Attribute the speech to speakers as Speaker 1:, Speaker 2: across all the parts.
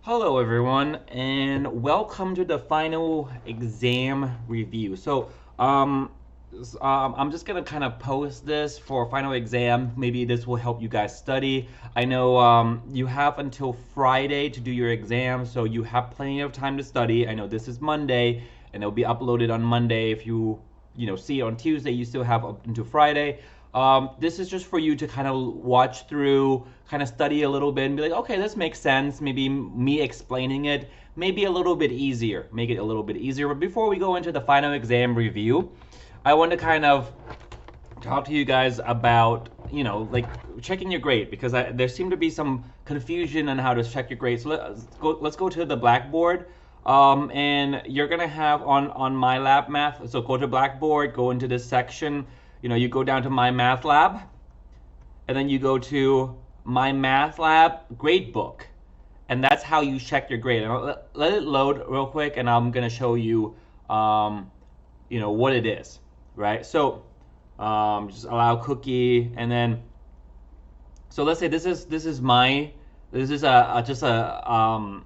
Speaker 1: Hello everyone and welcome to the final exam review. I'm just gonna kind of post this for final exam. Maybe this will help you guys study. I know you have until Friday to do your exam, so you have plenty of time to study. I know this is Monday and it'll be uploaded on Monday. If you see it on Tuesday, you still have up until Friday. This is just for you to kind of watch through, kind of study a little bit and be like, okay, this makes sense. Maybe me explaining it may be a little bit easier, make it a little bit easier. But before we go into the final exam review, I want to kind of talk to you guys about, like checking your grade, because there seemed to be some confusion on how to check your grade. So let's go to the Blackboard. And you're gonna have on My Lab Math. So go to Blackboard, go into this section. You go down to My Math Lab, and then you go to My Math Lab Gradebook, and that's how you check your grade. And let it load real quick, and I'm gonna show you, what it is, right? So just allow cookie, and then so let's say this is just a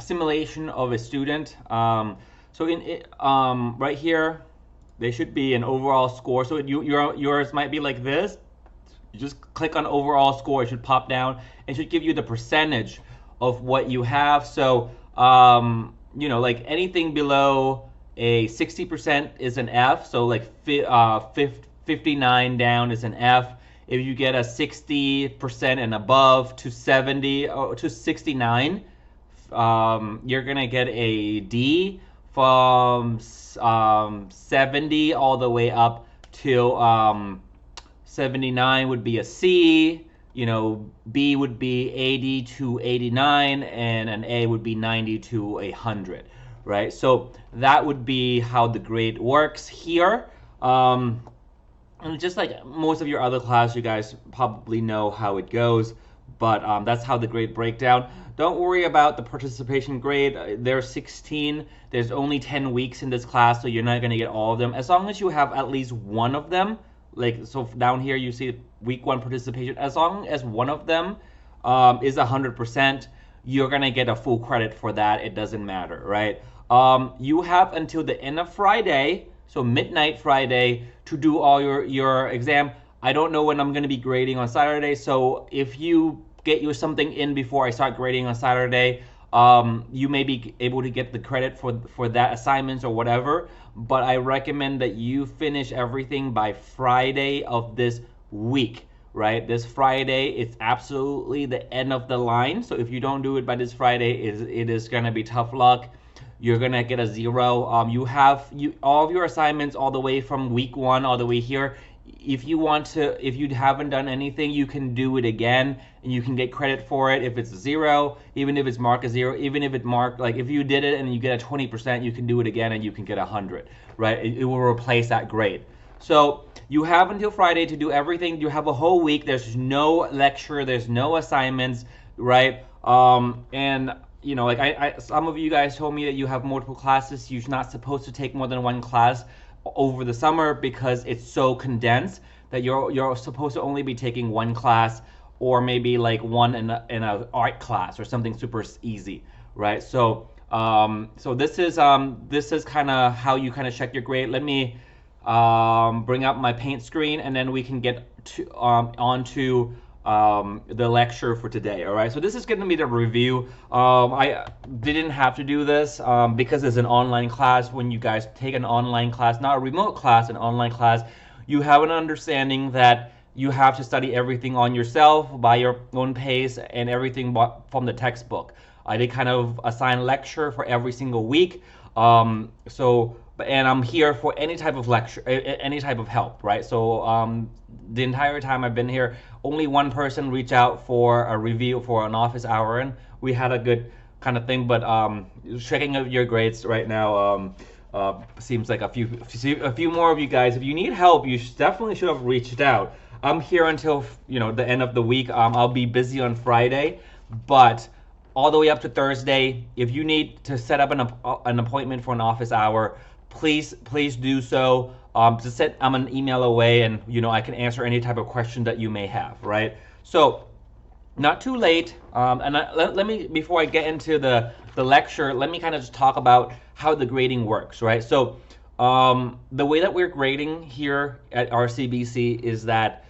Speaker 1: simulation of a student. So in it, right here, there should be an overall score. So yours might be like this. You just click on overall score. It should pop down. It should give you the percentage of what you have. So like anything below a 60% is an F. So like 59 down is an F. If you get a 60% and above to 70 or to 69, you're gonna get a D. From 70 all the way up till 79 would be a C. B would be 80 to 89, and an A would be 90 to 100, right? So that would be how the grade works here. And just like most of your other class, you guys probably know how it goes, but that's how the grade breakdown. Don't worry about the participation grade. There's 16. There's only 10 weeks in this class, so you're not going to get all of them. As long as you have at least one of them, like so down here you see week 1 participation, as long as one of them is 100%, you're going to get a full credit for that. It doesn't matter, right? You have until the end of Friday, so midnight Friday, to do all your exam. I don't know when I'm going to be grading on Saturday, so if you get you something in before I start grading on Saturday, you may be able to get the credit for that assignments or whatever, but I recommend that you finish everything by Friday of this week, right? This Friday, it's absolutely the end of the line. So if you don't do it by this Friday, it is gonna be tough luck. You're gonna get a 0. You have all of your assignments all the way from week 1 all the way here. If you haven't done anything, you can do it again, and you can get credit for it if it's 0, even if it's marked as 0, even if it's marked, like if you did it and you get a 20%, you can do it again and you can get 100, right? It will replace that grade. So you have until Friday to do everything. You have a whole week. There's no lecture, there's no assignments, right? And like some of you guys told me that you have multiple classes. You're not supposed to take more than one class over the summer because it's so condensed that you're supposed to only be taking one class, or maybe like one in a art class or something super easy, right? So this is kind of how you kind of check your grade. Let me bring up my paint screen, and then we can get onto the lecture for today. All right, so this is going to be the review. I didn't have to do this because it's an online class. When you guys take an online class, not a remote class, an online class, you have an understanding that you have to study everything on yourself by your own pace and everything from the textbook. I did kind of assign lecture for every single week. And I'm here for any type of lecture, any type of help, right? So the entire time I've been here, only one person reached out for a review for an office hour, and we had a good kind of thing. But checking of your grades right now seems like a few more of you guys. If you need help, you definitely should have reached out. I'm here until the end of the week. I'll be busy on Friday, but all the way up to Thursday. If you need to set up an appointment for an office hour, please do so. Just I'm an email away, and I can answer any type of question that you may have, right? So not too late. And let me, before I get into the lecture, let me kind of just talk about how the grading works, right? So the way that we're grading here at RCBC is that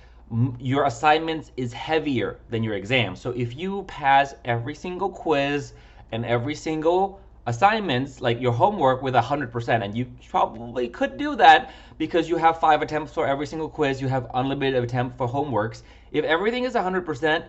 Speaker 1: your assignments is heavier than your exam. So if you pass every single quiz and every single assignments, like your homework, with 100%, and you probably could do that because you have 5 attempts for every single quiz, you have unlimited attempt for homeworks. If everything is 100%,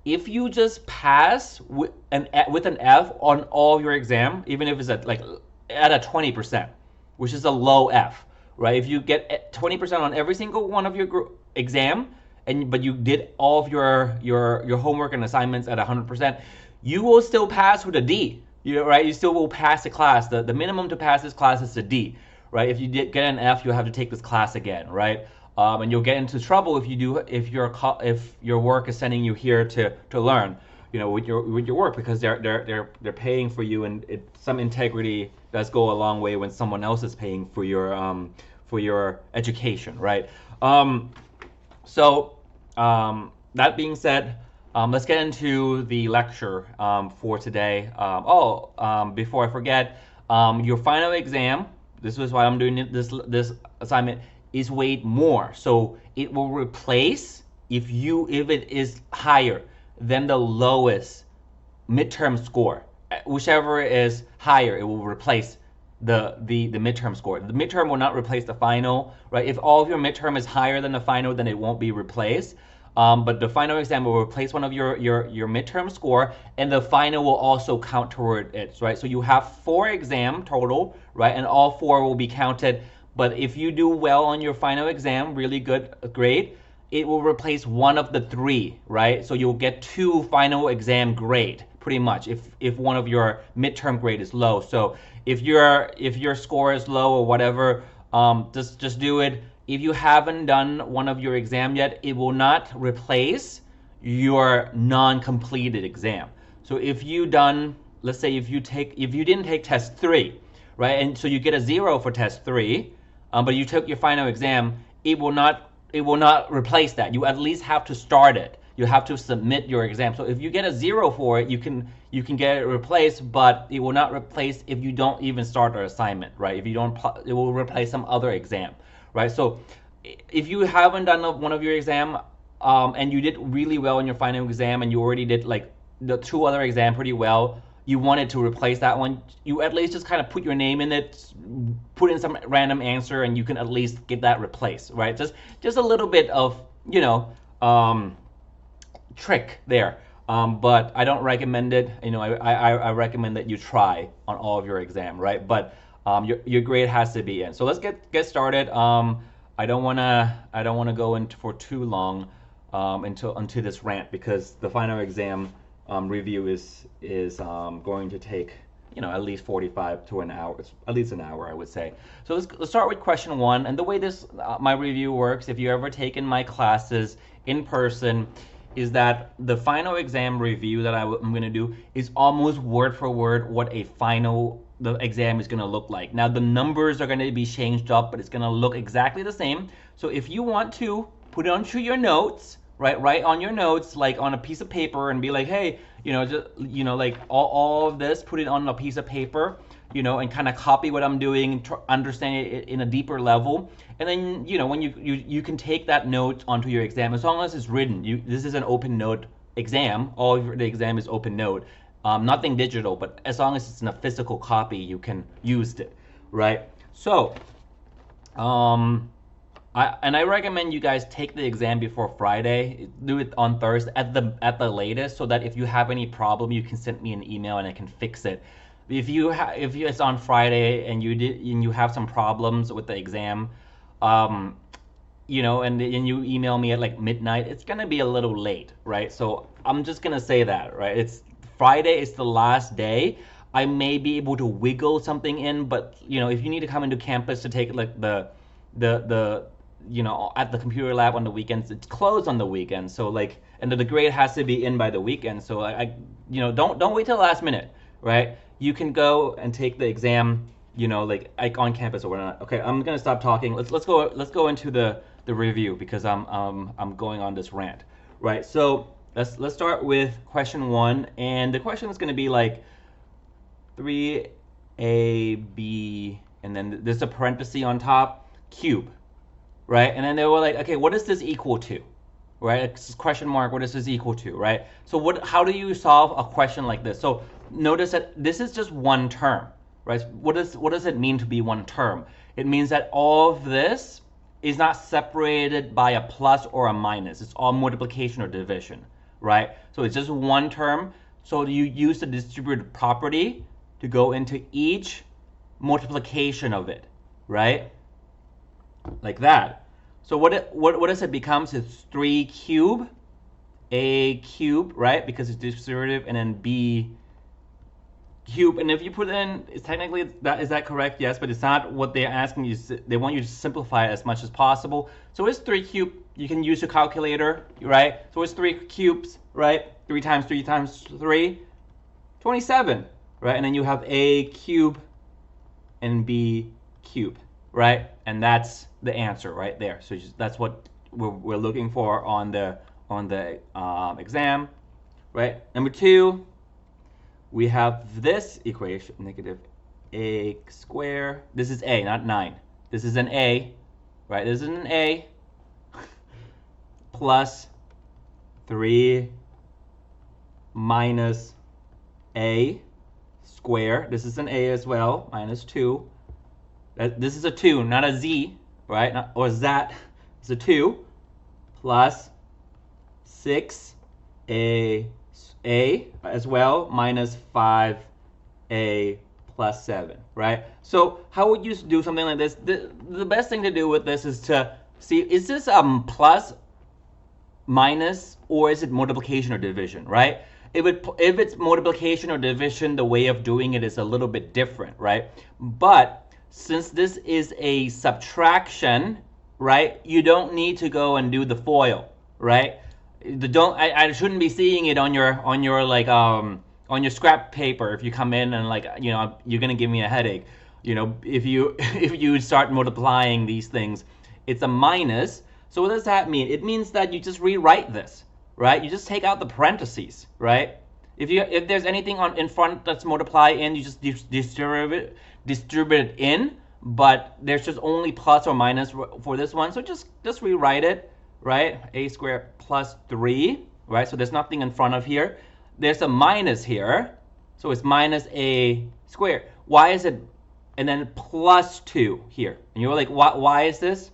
Speaker 1: if you just pass with an F on all your exam, even if it's at a 20%, which is a low F, right? If you get 20% on every single one of your exam, but you did all of your homework and assignments at 100%, you will still pass with a D. Right? You still will pass the class. The minimum to pass this class is a D, right? If you get an F, you'll have to take this class again, right? And you'll get into trouble if your work is sending you here to learn, with your work, because they're paying for you, and some integrity does go a long way when someone else is paying for your education, right? So that being said, let's get into the lecture for today. Before I forget, your final exam, this is why I'm doing this assignment, is weighed more. So it will replace, if it is higher than the lowest midterm score, whichever is higher, it will replace the midterm score. The midterm will not replace the final, right? If all of your midterm is higher than the final, then it won't be replaced. But the final exam will replace one of your midterm score, and the final will also count toward it, right? So you have 4 exam total, right? And all 4 will be counted. But if you do well on your final exam, really good grade, it will replace one of the 3, right? So you'll get 2 final exam grade, pretty much, if one of your midterm grade is low. So if your score is low or whatever, just do it. If you haven't done one of your exam yet, it will not replace your non-completed exam. So if you done, let's say if you didn't take test 3, right, and so you get a 0 for test 3, but you took your final exam, it will not replace that. You at least have to start it. You have to submit your exam. So if you get a 0 for it, you can get it replaced, but it will not replace if you don't even start the assignment, right? If you don't, it will replace some other exam, right? So if you haven't done one of your exam, and you did really well in your final exam, and you already did like the 2 other exam pretty well, you wanted to replace that one, you at least just kind of put your name in it, put in some random answer, and you can at least get that replaced, right? Just a little bit of, trick there. But I don't recommend it. I recommend that you try on all of your exam, right? But your grade has to be in. So let's get started. I don't wanna go into for too long into this rant, because the final exam review is going to take at least 45 to an hour, at least an hour, I would say. So let's start with question 1. And the way this my review works, if you ever taken my classes in person, is that the final exam review that I'm going to do is almost word for word what the exam is going to look like. Now the numbers are going to be changed up, but it's going to look exactly the same. So if you want to put it onto your notes, right, write on your notes, like on a piece of paper, and be like, hey, like all of this, put it on a piece of paper, and kind of copy what I'm doing, understand it in a deeper level. And then, when you can take that note onto your exam, as long as it's written. This is an open note exam. All of the exam is open note. Nothing digital, but as long as it's in a physical copy, you can use it, right? So, I recommend you guys take the exam before Friday. Do it on Thursday at the latest, so that if you have any problem, you can send me an email and I can fix it. If it's on Friday and you have some problems with the exam, and you email me at like midnight, it's gonna be a little late, right? So I'm just gonna say that, right? It's Friday is the last day. I may be able to wiggle something in, but if you need to come into campus to take like the at the computer lab on the weekends, it's closed on the weekend. So and the grade has to be in by the weekend. So don't wait till the last minute, right? You can go and take the exam, like on campus or whatnot. Okay, I'm gonna stop talking. Let's go into the review, because I'm going on this rant, right? So let's start with question 1, and the question is going to be like 3ab, and then there's a parenthesis on top, cube, right? And then they were like, okay, what is this equal to, right? It's question mark, what is this equal to, right? So how do you solve a question like this? So notice that this is just one term, right? What does it mean to be one term? It means that all of this is not separated by a plus or a minus. It's all multiplication or division, right? So it's just one term. So you use the distributive property to go into each multiplication of it, right? Like that. So what does it becomes? It's 3 cube, a cube, right? Because it's distributive, and then b cube. And if you put in, is that correct? Yes, but it's not what they're asking you. They want you to simplify it as much as possible. So it's 3 cube. You can use your calculator, right? So it's 3 cubes, right? 3 times 3 times 3, 27, right? And then you have a cube and b cube, right? And that's the answer right there. So that's what we're looking for on the exam, right? Number 2, we have this equation, negative a squared. This is a, not 9. This is an a, right? This is an a plus 3 minus a squared. This is an a as well, minus 2. This is a 2, not a z, right? Or that. It's a 2 plus 6a as well, minus 5a plus 7, right? So how would you do something like this? The best thing to do with this is to see, is this plus, minus, or is it multiplication or division, right? If it's multiplication or division, the way of doing it is a little bit different, right? But since this is a subtraction, right, you don't need to go and do the FOIL, right? I shouldn't be seeing it on your like on your scrap paper if you come in and like, you know, you're gonna give me a headache, you know, if you start multiplying these things. It's a minus. So what does that mean? It means that you just rewrite this, right? You just take out the parentheses, right? If there's anything in front that's multiplied in, you just distribute it in, but there's just only plus or minus for this one. So just rewrite it, right? A squared plus 3, right? So there's nothing in front of here. There's a minus here, so it's minus a squared. Why is it? And then plus 2 here. And you're like, why is this?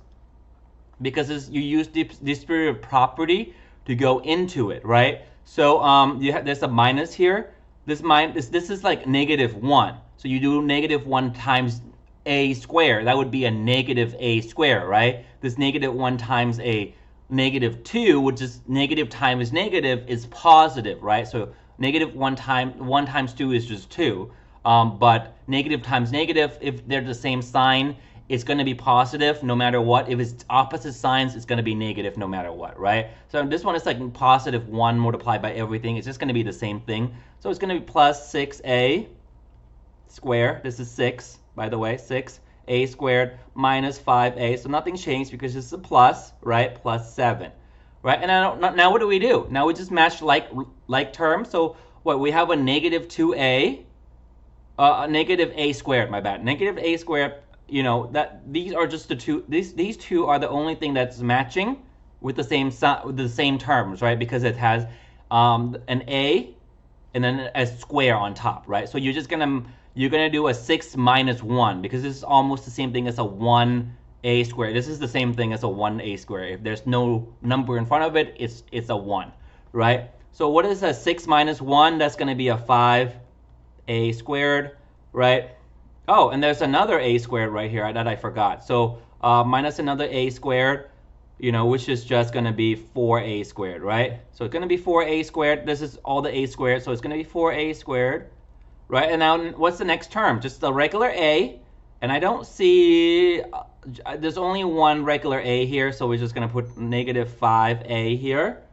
Speaker 1: Because you use the distributive property to go into it, right? So there's a minus here. This is like -1. So you do -1 times a squared. That would be a negative a squared, right? This -1 times a -2, which is negative times negative, is positive, right? So -1 times 2 is just 2. But negative times negative, if they're the same sign, it's going to be positive no matter what. If it's opposite signs, it's going to be negative no matter what, right? So this one is like +1 multiplied by everything. It's just going to be the same thing. So it's going to be plus 6a squared. This is 6, by the way, 6a squared minus 5a. So nothing changed because it's a plus, right? Plus 7, right? And now what do? Now we just match like terms. So what, we have a -2a, negative a squared, my bad. Negative a squared, you know, that these are just the two, these two are the only thing that's matching with the same terms, right? Because it has an a and then a square on top, right? So you're gonna do a 6 minus 1, because this is almost the same thing as a 1a squared. This is the same thing as a 1a squared. If there's no number in front of it, it's a 1, right? So what is a 6 minus 1? That's gonna be a 5a squared, right? Oh, and there's another a squared right here that I forgot. So minus another a squared, you know, which is just going to be 4a squared, right? So it's going to be 4a squared. This is all the a squared, so it's going to be 4a squared, right? And now what's the next term? Just the regular a, and I don't see, there's only one regular a here, so we're just going to put -5a here,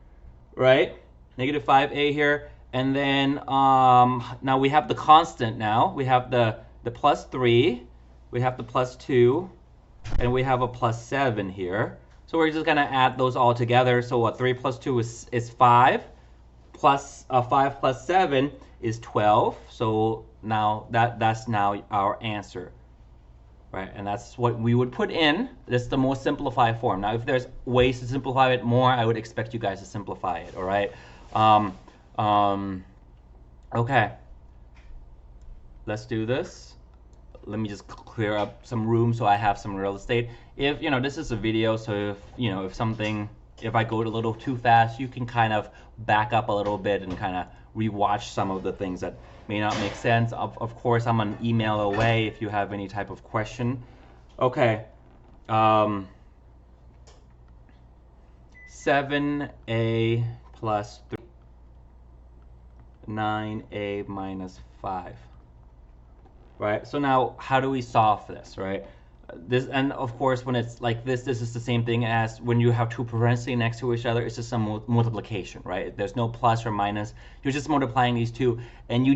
Speaker 1: right? -5a here, and then now we have the constant now. We have the plus 3, we have the plus 2, and we have a plus 7 here. So we're just going to add those all together. So what, 3 plus 2 is 5, 5 plus 7 is 12. So now that's now our answer, right? And that's what we would put in. That's the most simplified form. Now, if there's ways to simplify it more, I would expect you guys to simplify it. All right. Okay. Let's do this. Let me just clear up some room so I have some real estate. If this is a video, so if I go a little too fast, you can kind of back up a little bit and kind of rewatch some of the things that may not make sense. Of course, I'm an email away if you have any type of question. Okay. 7a plus 3, 9a minus 5. Right, so now how do we solve this, right? This, and of course, when it's like this is the same thing as when you have two parentheses next to each other. It's just some multiplication, right? There's no plus or minus. You're just multiplying these two, and you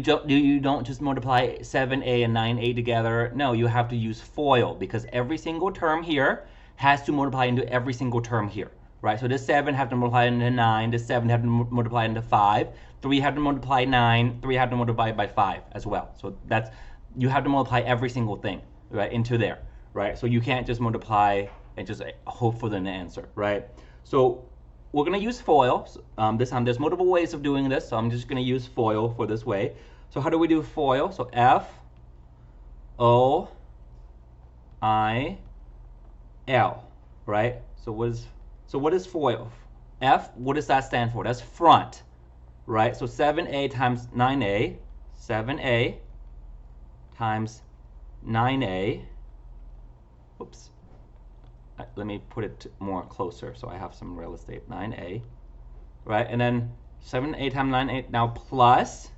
Speaker 1: don't just multiply 7a and 9a together. No, you have to use FOIL, because every single term here has to multiply into every single term here, right? So this 7 have to multiply into 9, this 7 have to multiply into 5, 3 have to multiply 9, 3 have to multiply by 5 as well. So that's, you have to multiply every single thing, right, into there, right? So you can't just multiply and just hope for the answer, right? So we're going to use FOIL. This time there's multiple ways of doing this, so I'm just going to use FOIL for this way. So how do we do FOIL? So FOIL, right? So what is FOIL? F, what does that stand for? That's front, right? So 7a times 9a, 7a times 9a, oops, let me put it more closer so I have some real estate, 9a, right, and then 7a times 9a, now plus,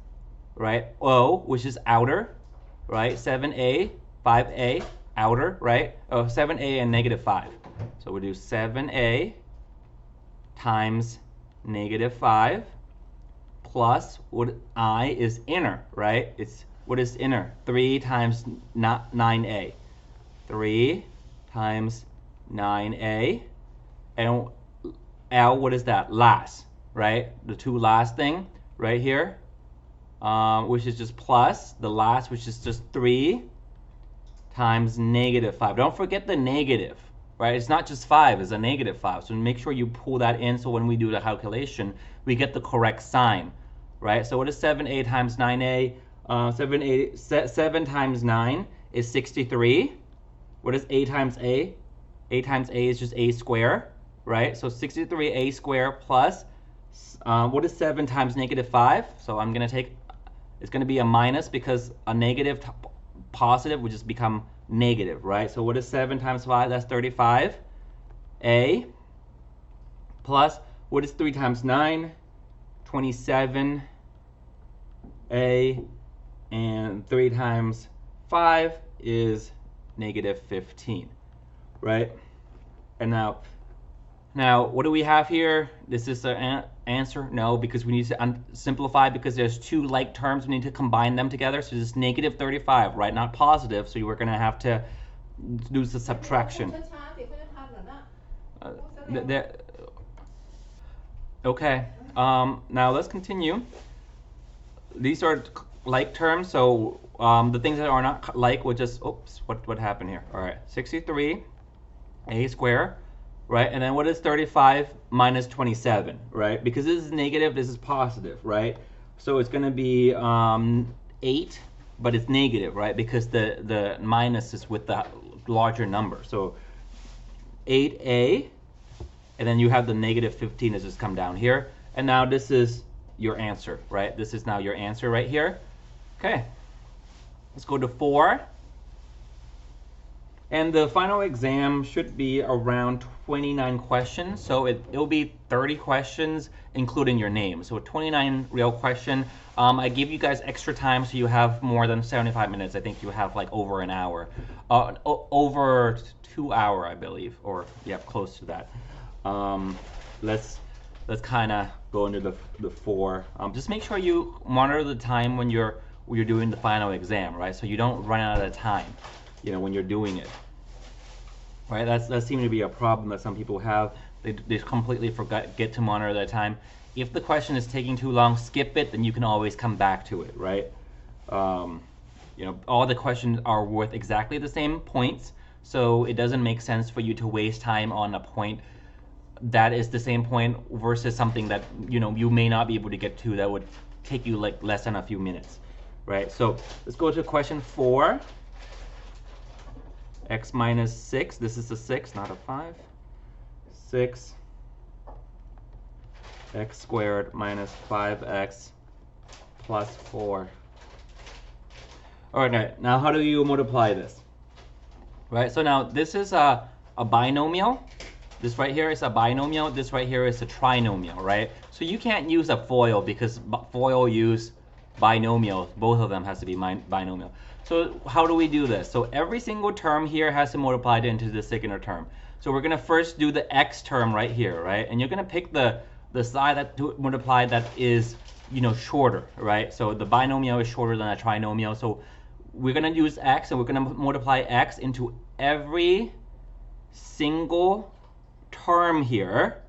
Speaker 1: right, O, which is outer, right, 7a, 5a, outer, right, 7a and negative 5, so we'll do 7a times negative 5 plus what I is inner, right, it's what is inner? 3 times 9a. 3 times 9a. And L, what is that? Last, right? The two last thing right here, which is just plus. The last, which is just 3 times negative 5. Don't forget the negative, right? It's not just 5, it's a negative 5. So make sure you pull that in so when we do the calculation, we get the correct sign, right? So what is 7a times 9a? 7 times 9 is 63. What is a times a? A times a is just a square, right? So 63a squared plus, what is 7 times negative 5? So I'm going to take, it's going to be a minus because a negative positive would just become negative, right? So what is 7 times 5? That's 35. A plus, what is 3 times 9? 27. A, and 3 times 5 is negative 15, right? And now what do we have here? This is an answer? No, because we need to simplify because there's two like terms. We need to combine them together. So this is negative 35, right? Not positive. So you were going to have to do the subtraction. Okay. Now let's continue. These are like terms, so the things that are not like would just, oops, what happened here? All right, 63 a squared, right? And then what is 35 minus 27, right? Because this is negative, this is positive, right? So it's going to be 8, but it's negative, right? Because the minus is with the larger number. So 8a, and then you have the negative 15 has just come down here. And now this is your answer, right? This is now your answer right here. Okay, let's go to 4. And the final exam should be around 29 questions. So it'll be 30 questions, including your name. So 29 real question. I give you guys extra time so you have more than 75 minutes. I think you have like over an hour. Over 2 hours, I believe, or yeah, close to that. Let's kind of go into the 4. Just make sure you monitor the time when you're doing the final exam, right? So you don't run out of time, when you're doing it, right? That seems to be a problem that some people have. They completely forget to monitor that time. If the question is taking too long, skip it, then you can always come back to it, right? You know, all the questions are worth exactly the same points, so it doesn't make sense for you to waste time on a point that is the same point versus something that, you know, you may not be able to get to that would take you like less than a few minutes, right? So let's go to question 4. X minus 6, this is a 6, not a 5. 6 x squared minus 5x plus 4. All right, now how do you multiply this? Right, so now this is a binomial. This right here is a binomial. This right here is a trinomial, right? So you can't use a FOIL because FOIL use binomials. Both of them has to be binomial. So how do we do this? So every single term here has to multiply into the second term. So we're gonna first do the x term right here, right? And you're gonna pick the side that to multiply that is, you know, shorter, right? So the binomial is shorter than a trinomial. So we're gonna use x and we're gonna multiply x into every single term here,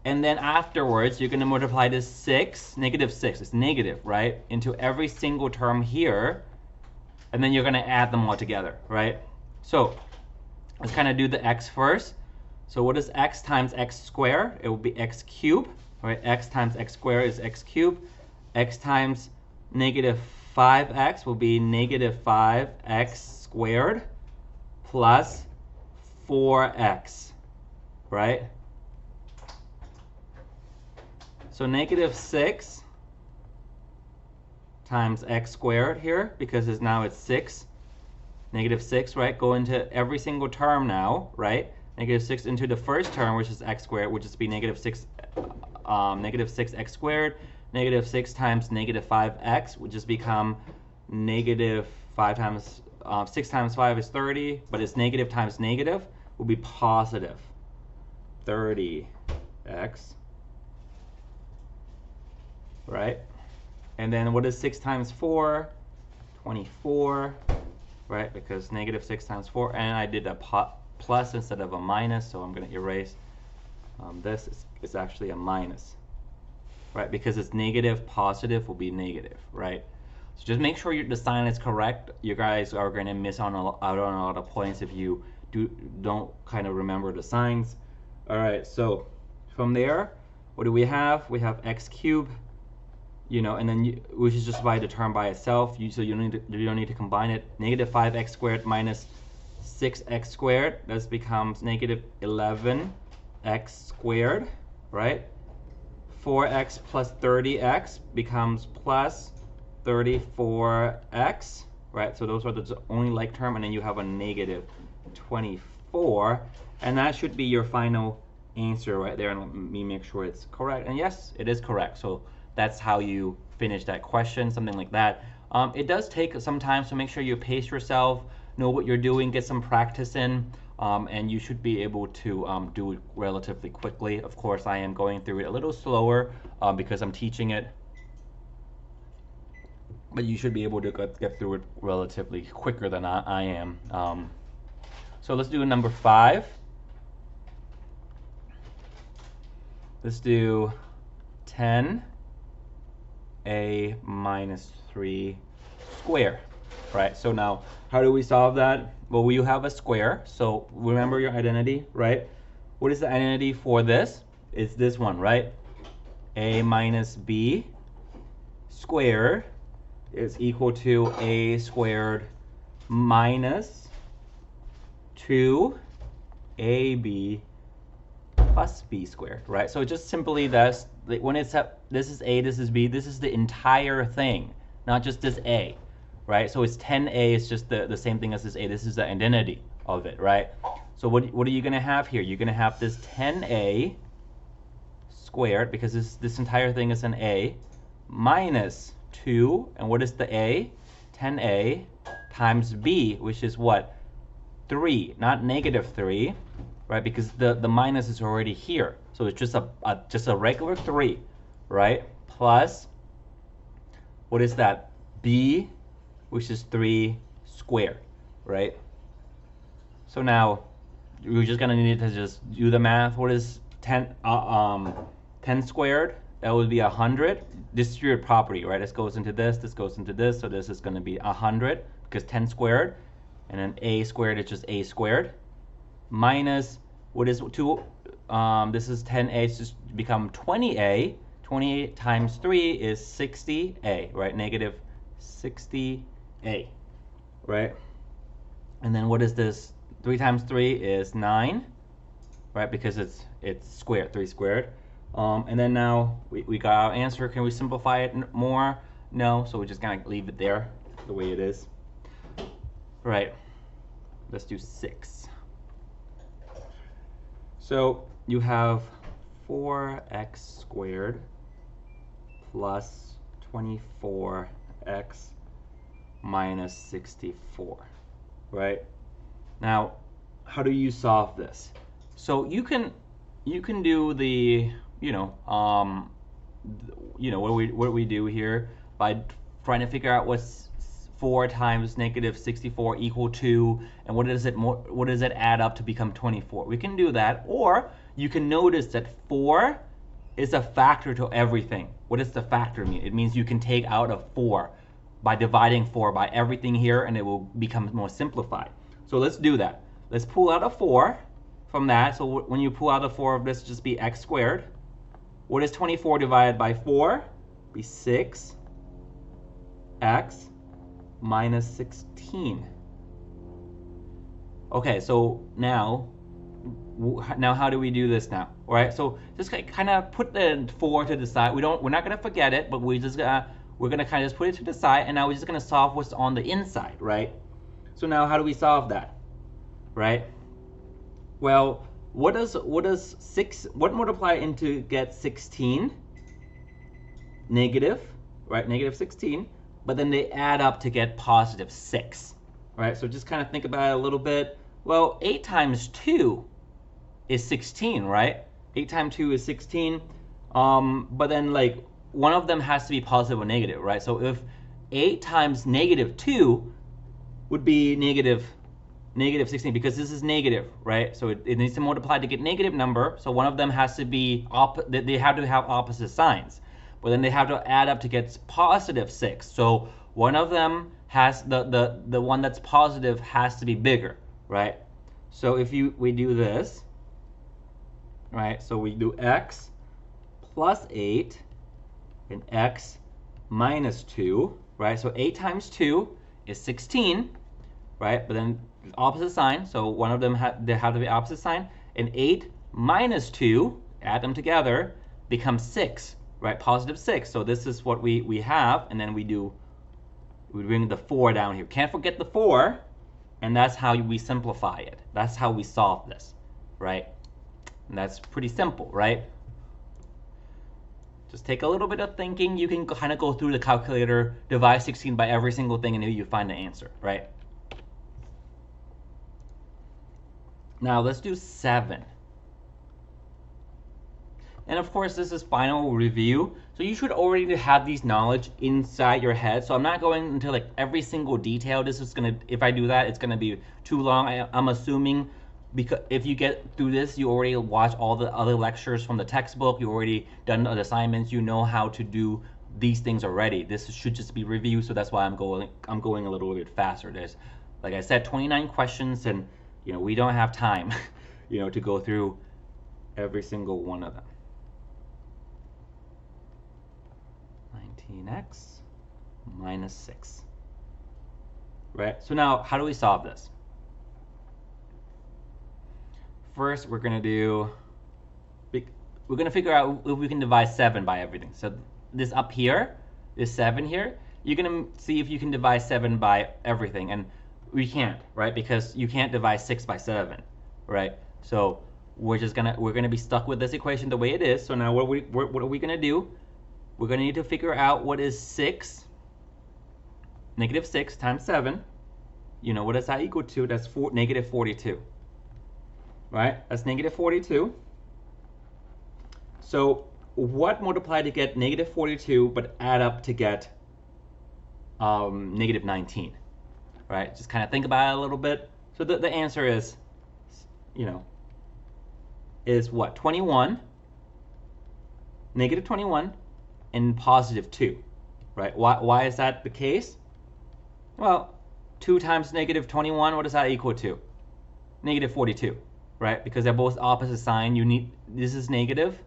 Speaker 1: and then afterwards you're going to multiply this 6, negative 6, it's negative, right, into every single term here, and then you're going to add them all together, right? So let's kind of do the x first. So what is x times x squared? It will be x cubed, right? X times x squared is x cubed. X times negative 5x will be negative 5x squared plus 4x, right? So negative 6 times x squared here, because it's 6. Negative 6, right? Go into every single term now, right? Negative 6 into the first term, which is x squared, would just be negative 6, negative 6x squared. Negative 6 times negative 5x would just become negative 5 times 6 times 5 is 30, but it's negative times negative will be positive 30x, right? And then what is 6 times 4? 24, right? Because negative 6 times 4, and I did a plus instead of a minus, so I'm going to erase this. Is actually a minus, right? Because it's negative, positive will be negative, right? So just make sure the sign is correct. You guys are going to miss out on a lot of points if you don't kind of remember the signs. All right, so from there, what do we have? We have x cubed, you know, and then which is just by the term by itself. So you don't need to combine it. Negative 5x squared minus 6x squared. This becomes negative 11x squared, right? 4x plus 30x becomes plus 34x, right? So those are the only like term, and then you have a negative 24, and that should be your final answer right there. And let me make sure it's correct. And yes, it is correct. So that's how you finish that question, something like that. It does take some time, so make sure you pace yourself, know what you're doing, get some practice in, and you should be able to do it relatively quickly. Of course, I am going through it a little slower because I'm teaching it, but you should be able to get through it relatively quicker than I am. So let's do number 5. Let's do 10a minus 3 square, right? So now, how do we solve that? Well, we have a square, so remember your identity, right? What is the identity for this? It's this one, right? A minus b squared is equal to a squared minus 2ab plus b squared, right? So just simply this, when it's this is a, this is b, this is the entire thing, not just this a, right? So it's 10a, it's just the same thing as this a. This is the identity of it, right? So what are you going to have here? You're going to have this 10a squared, because this entire thing is an a, minus 2, and what is the a? 10a times b, which is what? 3, not negative 3, right? Because the minus is already here. So it's just a regular 3, right? Plus, what is that? b, which is 3 squared, right? So now we're just gonna need to just do the math. What is 10 squared? That would be 100. Distributed property, right? This goes into this goes into this, so this is gonna be 100 because 10 squared, and then a squared is just a squared minus what is 2? This is 10a, it's just become 20a. 28 times 3 is 60a, right? Negative 60a, right? And then what is this? 3 times 3 is 9, right? Because it's squared, 3 squared. And then now we got our answer. Can we simplify it more? No, so we're just gonna leave it there the way it is. Right, let's do 6. So you have 4x squared plus 24x minus 64, right? Now, how do you solve this? So you can do the what we do here by trying to figure out what's 4 times negative 64 equal to, and what does it add up to become 24. We can do that, or you can notice that 4 is a factor to everything. What does the factor mean? It means you can take out a 4 by dividing 4 by everything here, and it will become more simplified. So let's do that. Let's pull out a 4 from that. So when you pull out a 4 of this, just be x squared. What is 24 divided by 4? Be 6x minus 16. Okay, so now how do we do this now? All right, so just kind of put the 4 to the side. We're not gonna forget it, but we're gonna kind of just put it to the side, and now we're just gonna solve what's on the inside, right? So now how do we solve that, right? Well, what multiply into get 16? Negative, right? Negative 16, but then they add up to get positive 6, right? So just kind of think about it a little bit. Well, 8 times 2 is 16, right? 8 times 2 is 16, but then like one of them has to be positive or negative, right? So if 8 times negative 2 would be negative 16, because this is negative, right? So it needs to multiply to get negative number. So one of them has to be they have to have opposite signs, but then they have to add up to get positive 6. So one of them has the one that's positive has to be bigger, right? So if we do this, right? So we do x plus 8 and x minus 2, right? So 8 times 2 is 16, right? But then opposite sign, so one of them they have to be opposite sign, and 8 minus 2, add them together, becomes 6, right? Positive 6. So this is what we have, and then we bring the 4 down here. Can't forget the 4, and that's how we simplify it. That's how we solve this, right? And that's pretty simple, right? Just take a little bit of thinking. You can kind of go through the calculator, divide 16 by every single thing, and you find the answer, right? Now let's do 7. And of course, this is final review, so you should already have these knowledge inside your head. So I'm not going into like every single detail. This is gonna, if I do that, it's gonna be too long. I'm assuming, because if you get through this, you already watch all the other lectures from the textbook. You already done the assignments. You know how to do these things already. This should just be review. So that's why I'm going a little bit faster. There's, like I said, 29 questions, and we don't have time, to go through every single one of them. 19x minus 6. Right? So now, how do we solve this? First, we're going to figure out if we can divide 7 by everything. So this up here, this 7 here, you're going to see if you can divide 7 by everything. And we can't, right? Because you can't divide 6 by 7, right? So we're gonna be stuck with this equation the way it is. So now what are we gonna do? We're gonna need to figure out what is negative 6 times 7. What is that equal to? That's negative 42, right? That's negative 42. So what multiply to get negative 42 but add up to get negative 19? Right, just kind of think about it a little bit. So the answer is you know, is what? 21, negative 21, and positive 2, right? Why is that the case? Well, 2 times negative 21, what does that equal to? Negative 42, right? Because they're both opposite sign. You need, this is negative,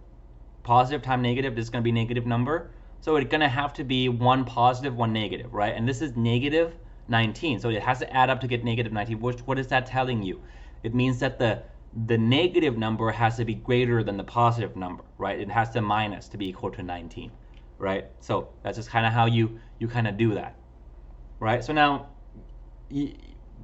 Speaker 1: positive times negative, this is going to be negative number. So it's going to have to be one positive, one negative, right? And this is negative 19. So it has to add up to get negative 19. What is that telling you? It means that the negative number has to be greater than the positive number, right? It has to minus to be equal to 19, right? So that's just kind of how you kind of do that, right? So now,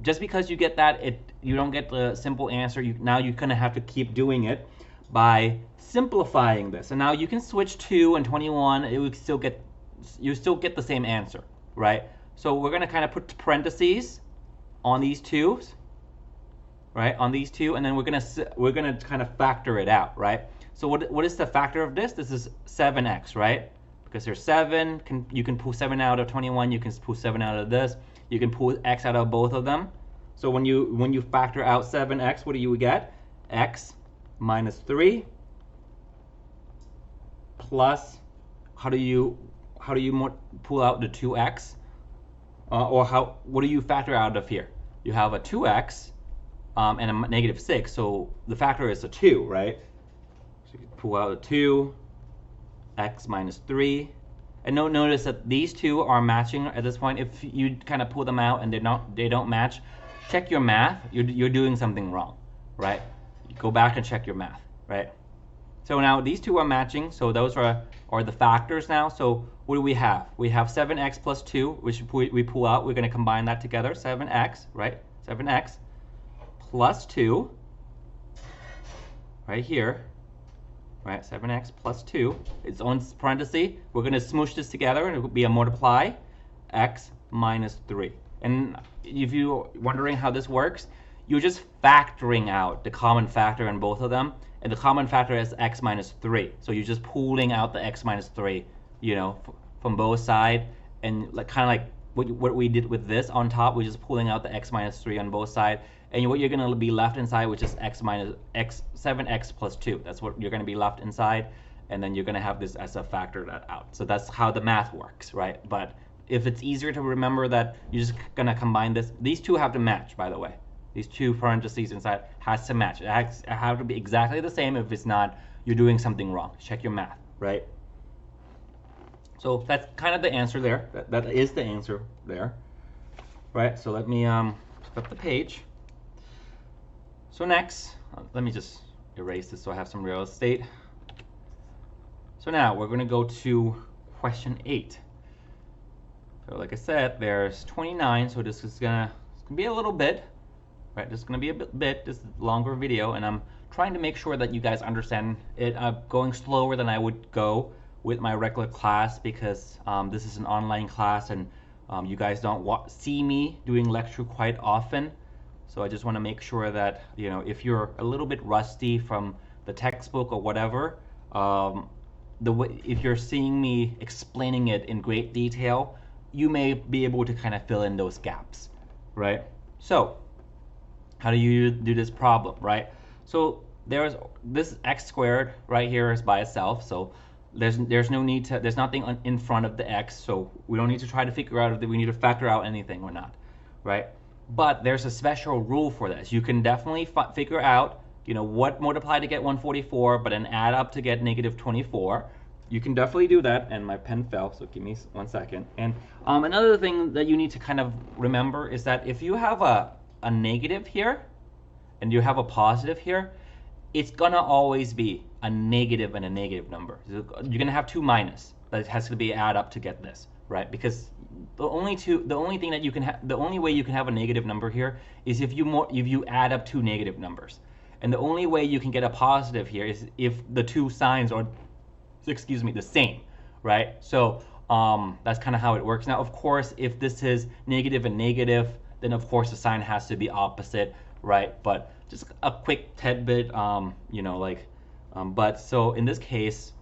Speaker 1: just because you get that, you don't get the simple answer. Now you're going to have to keep doing it by simplifying this. And now you can switch 2 and 21. It would still get, you still get the same answer, right? So we're going to kind of put parentheses on these 2's, right? On these 2, and then we're going to kind of factor it out, right? So what is the factor of this? This is 7x, right? Because there's 7, you can pull 7 out of 21, you can pull 7 out of this, you can pull x out of both of them. So when you factor out 7x, what do you get? X minus 3 plus, how do you pull out the 2x? What do you factor out of here? You have a 2x and a negative 6, so the factor is a 2, right? So you pull out a 2, x minus 3. And notice that these two are matching at this point. If you kind of pull them out and they don't match, check your math. You're doing something wrong, right? You go back and check your math, right? So now these two are matching, so those are the factors now. So what do we have? We have 7x plus 2, which we pull out. We're going to combine that together. 7x, right? 7x plus 2, right here. Right, 7x plus 2, its own parenthesis. We're going to smoosh this together and it will be a multiply, x minus 3. And if you're wondering how this works, you're just factoring out the common factor in both of them. And the common factor is x minus 3. So you're just pulling out the x minus 3, you know, from both sides. And like kind of like what we did with this on top, we're just pulling out the x minus 3 on both sides. And what you're going to be left inside, which is x minus 7x plus 2. That's what you're going to be left inside. And then you're going to have this as a factor that out. So that's how the math works, right? But if it's easier to remember that you're just going to combine this, these two have to match, by the way. These two parentheses inside has to match. It has to be exactly the same. If it's not, you're doing something wrong. Check your math, right? So that's kind of the answer there. That is the answer there, right? So let me flip the page. So next, let me just erase this so I have some real estate. So now we're going to go to question 8. So like I said, there's 29, so this is going to be a little bit, right? This is going to be a bit, this is a longer video, and I'm trying to make sure that you guys understand it. I'm going slower than I would go with my regular class because this is an online class and you guys don't see me doing lecture quite often. So I just want to make sure that, you know, if you're a little bit rusty from the textbook or whatever, if you're seeing me explaining it in great detail, you may be able to kind of fill in those gaps, right? So how do you do this problem, right? So there's this x squared right here is by itself, so there's no need to, there's nothing in front of the x, so we don't need to try to figure out if we need to factor out anything or not, right? But there's a special rule for this. You can definitely figure out, you know, what multiply to get 144, but then add up to get negative 24. You can definitely do that, and my pen fell, so give me 1 second. And another thing that you need to kind of remember is that if you have a negative here, and you have a positive here, it's gonna always be a negative and a negative number. You're gonna have 2 minus, but it has to be add up to get this, right? Because the only way you can have a negative number here is if you add up 2 negative numbers. And the only way you can get a positive here is if the 2 signs are, the same, right? So that's kind of how it works. Now, of course, if this is negative and negative, then of course the sign has to be opposite, right? But just a quick tidbit, you know, like, but so in this case,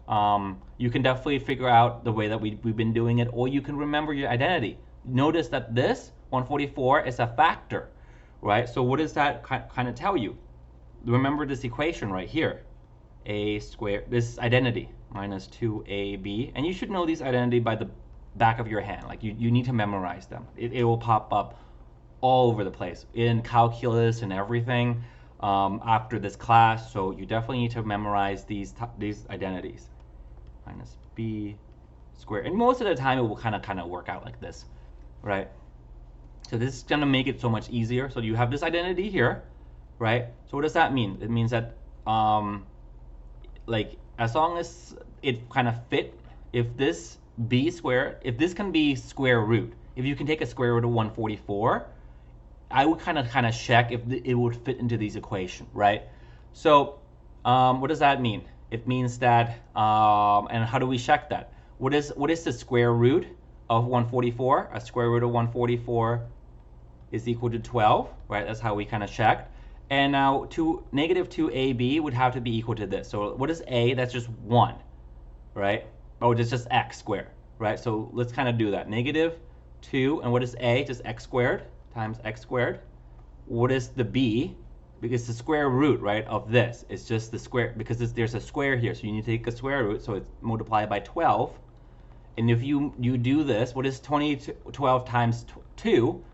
Speaker 1: you can definitely figure out the way that we've been doing it, or you can remember your identity. Notice that this 144 is a factor, right? So what does that kind of tell you? remember this equation right here. A squared, this identity, minus 2ab. And you should know these identity by the back of your hand. Like you need to memorize them. It will pop up all over the place in calculus and everything after this class. So you definitely need to memorize these identities. Minus b squared. And most of the time it will kind of work out like this, right? So this is going to make it so much easier. So you have this identity here, right? So what does that mean? It means that like as long as it kind of fit, if this b squared, if this can be square root, if you can take a square root of 144, I would kind of check if it would fit into these equation, right? So what does that mean? It means that, and how do we check that? What is the square root of 144? A square root of 144 is equal to 12, right? That's how we kind of checked. And now negative 2ab would have to be equal to this. So what is a? That's just 1, right? Oh, it's just x squared, right? So let's kind of do that. Negative 2, and what is a? Just x squared times x squared. What is the b? Because the square root, right, of this is just the square, because there's a square here. So you need to take a square root, so it's multiplied by 12. And if you do this, what is 12 times 2?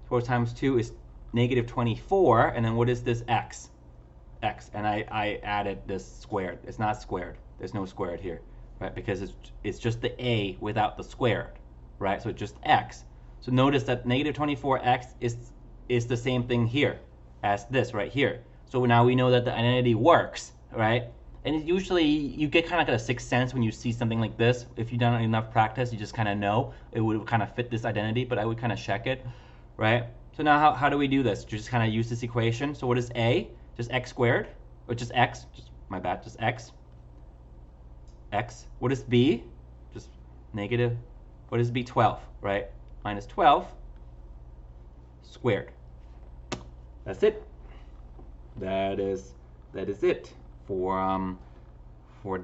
Speaker 1: 12 times 2 is negative 24, and then what is this x? X, and I added this squared. It's not squared. There's no squared here, right? Because it's just the a without the squared, right? So it's just x. So notice that negative 24x is the same thing here as this right here. So now we know that the identity works, right? And usually you get kind of like a sixth sense when you see something like this. If you've done enough practice, you just kind of know it would kind of fit this identity, but I would kind of check it, right? So now how do we do this? Just kind of use this equation. So what is a? Just x squared, or just x, my bad, just x. X. What is b? Just negative. What is b? 12, right? Minus 12 squared. That's it. That is it for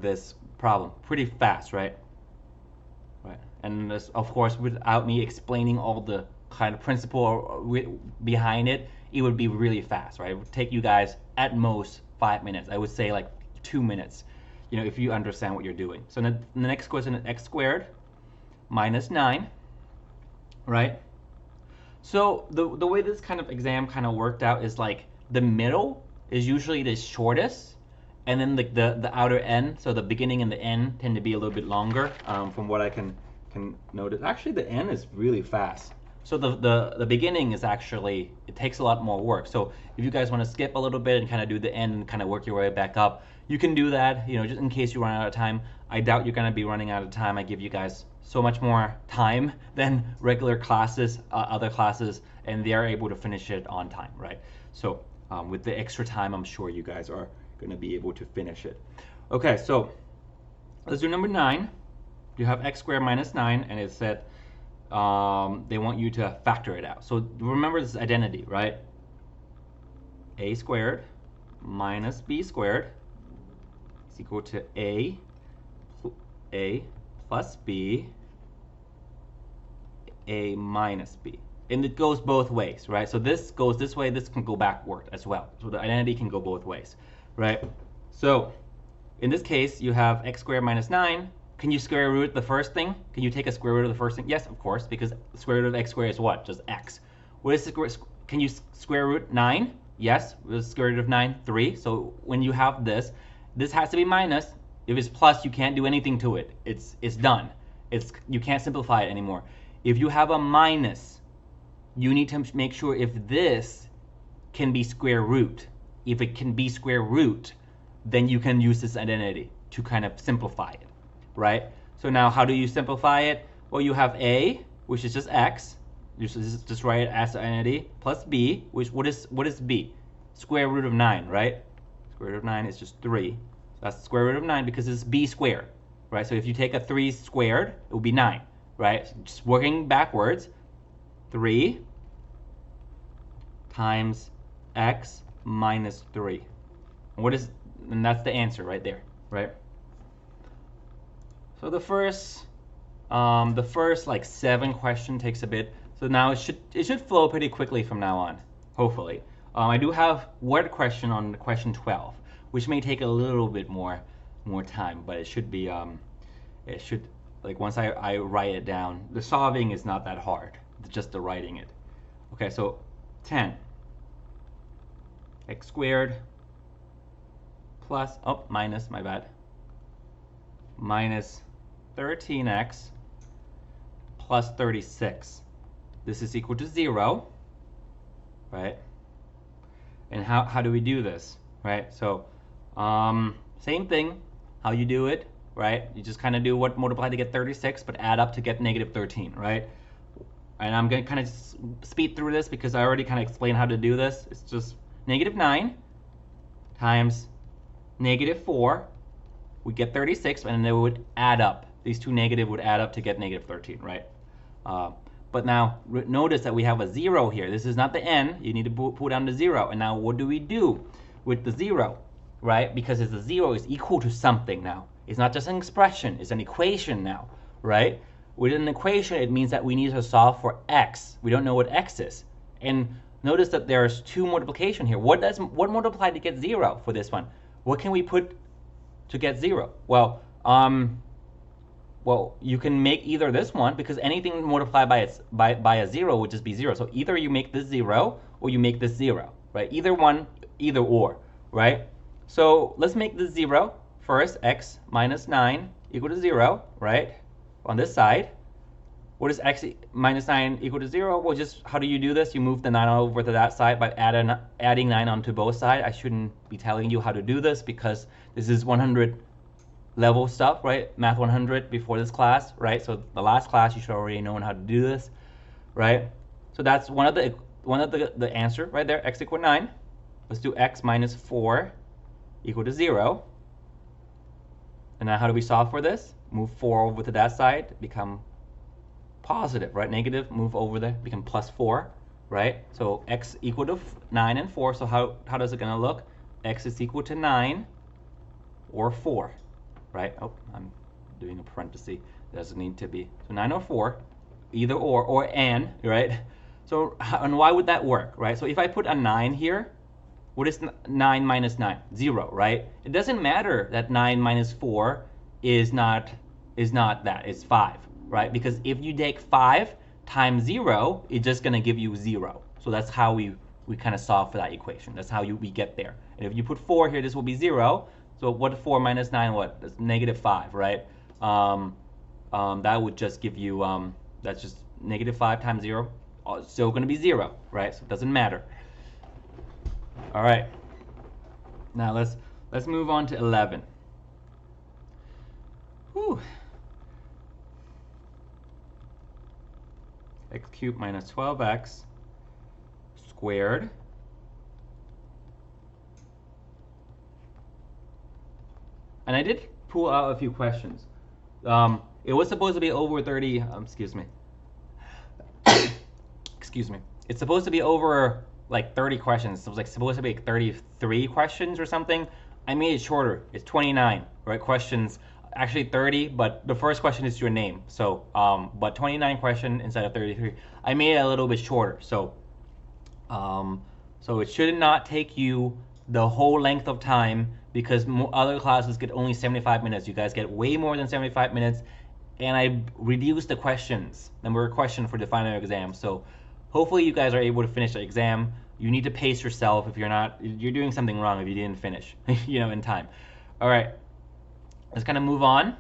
Speaker 1: this problem. Pretty fast, right? Right. And this, of course, without me explaining all the kind of principle behind it, it would be really fast, right? It would take you guys at most 5 minutes. I would say like 2 minutes, you know, if you understand what you're doing. So the next question is x squared minus 9, right? So the way this kind of exam kind of worked out is like the middle is usually the shortest, and then like the outer end, so the beginning and the end tend to be a little bit longer, from what I can notice. Actually, the end is really fast. So the beginning is actually, it takes a lot more work. So if you guys want to skip a little bit and kind of do the end and kind of work your way back up, you can do that, you know, just in case you run out of time. I doubt you're going to be running out of time. I give you guys so much more time than regular classes, other classes, and they are able to finish it on time, right? So with the extra time, I'm sure you guys are going to be able to finish it. Okay, so let's do number 9. You have x squared minus 9, and it said they want you to factor it out. So remember this identity, right? A squared minus b squared is equal to a plus b, a minus b. And it goes both ways, right? So this goes this way, this can go backward as well. So the identity can go both ways, right? So in this case, you have x squared minus 9. Can you square root the first thing? Can you take a square root of the first thing? Yes, of course, because the square root of x squared is what? Just x. What is the can you square root 9? Yes, the square root of 9, 3. So when you have this has to be minus. If it's plus, you can't do anything to it. It's done. You can't simplify it anymore. If you have a minus, you need to make sure if this can be square root. If it can be square root, then you can use this identity to kind of simplify it, right? So now how do you simplify it? Well, you have a, which is just x. You just write it as the identity, plus b, which what is b? Square root of 9, right? Square root of 9 is just 3. So that's the square root of 9 because it's b squared, right? So if you take a 3 squared, it will be 9, right? So just working backwards, 3 times x minus 3. And that's the answer right there, right? So the first like 7 question takes a bit. So now it should flow pretty quickly from now on, hopefully. I do have word question on question 12, which may take a little bit more time, but it should be it should, like, once I write it down, the solving is not that hard, just the writing it. Okay, so 10 x squared plus, oh, minus, my bad, minus 13x plus 36. This is equal to 0, right? And how do we do this, right? So same thing, how you do it, right? You just kind of do what multiply to get 36, but add up to get negative 13, right? And I'm going to kind of speed through this because I already kind of explained how to do this. It's just negative 9 times negative 4, we get 36, and they would add up. These two negative would add up to get negative 13, right? But now notice that we have a 0 here. This is not the n. You need to put down the 0. And now what do we do with the 0, right? Because it's a 0 is equal to something now. It's not just an expression. It's an equation now, right? With an equation, it means that we need to solve for x. We don't know what x is. And notice that there's two multiplication here. What multiplied to get 0 for this one? What can we put to get 0? Well, you can make either this one, because anything multiplied by a 0 would just be 0. So either you make this 0 or you make this 0, right? Either one, either or, right? So let's make this 0 first. X minus 9 equal to 0, right? On this side. What is x minus 9 equal to 0? Well, just how do you do this? You move the 9 over to that side by adding 9 onto both sides. I shouldn't be telling you how to do this because this is 100 level stuff, right? Math 100 before this class, right? So the last class you should already know how to do this, right? So that's one of the answer right there. X equal 9. Let's do x minus 4 equal to 0. And now how do we solve for this? Move 4 over to that side, become positive, right? Negative, move over there, become plus 4, right? So x equal to 9 and 4. So how does it gonna look? X is equal to 9 or 4, right? Oh, I'm doing a parenthesis. Doesn't need to be. So 9 or 4, either or and, right? So, and why would that work, right? So if I put a 9 here, what is 9 minus 9? 0, right? It doesn't matter that 9 minus 4 is not that, it's 5, right? Because if you take 5 times 0, it's just gonna give you 0. So that's how we kind of solve for that equation. That's how we get there. And if you put 4 here, this will be 0. So what 4 minus 9, what? That's negative 5, right? That would just give you, that's just negative 5 times 0. Still going to be 0, right? So it doesn't matter. All right. Now let's move on to 11. Whew. X cubed minus 12x squared and I did pull out a few questions. It was supposed to be over 30, excuse me. Excuse me. It's supposed to be over like 30 questions. So it was like supposed to be like 33 questions or something. I made it shorter. It's 29, right? Questions, actually 30, but the first question is your name. So, but 29 question instead of 33. I made it a little bit shorter. So, so it should not take you the whole length of time, because other classes get only 75 minutes. You guys get way more than 75 minutes. And I reduced the questions, number of questions for the final exam. So hopefully you guys are able to finish the exam. You need to pace yourself. If you're not, you're doing something wrong if you didn't finish, in time. All right, let's kind of move on.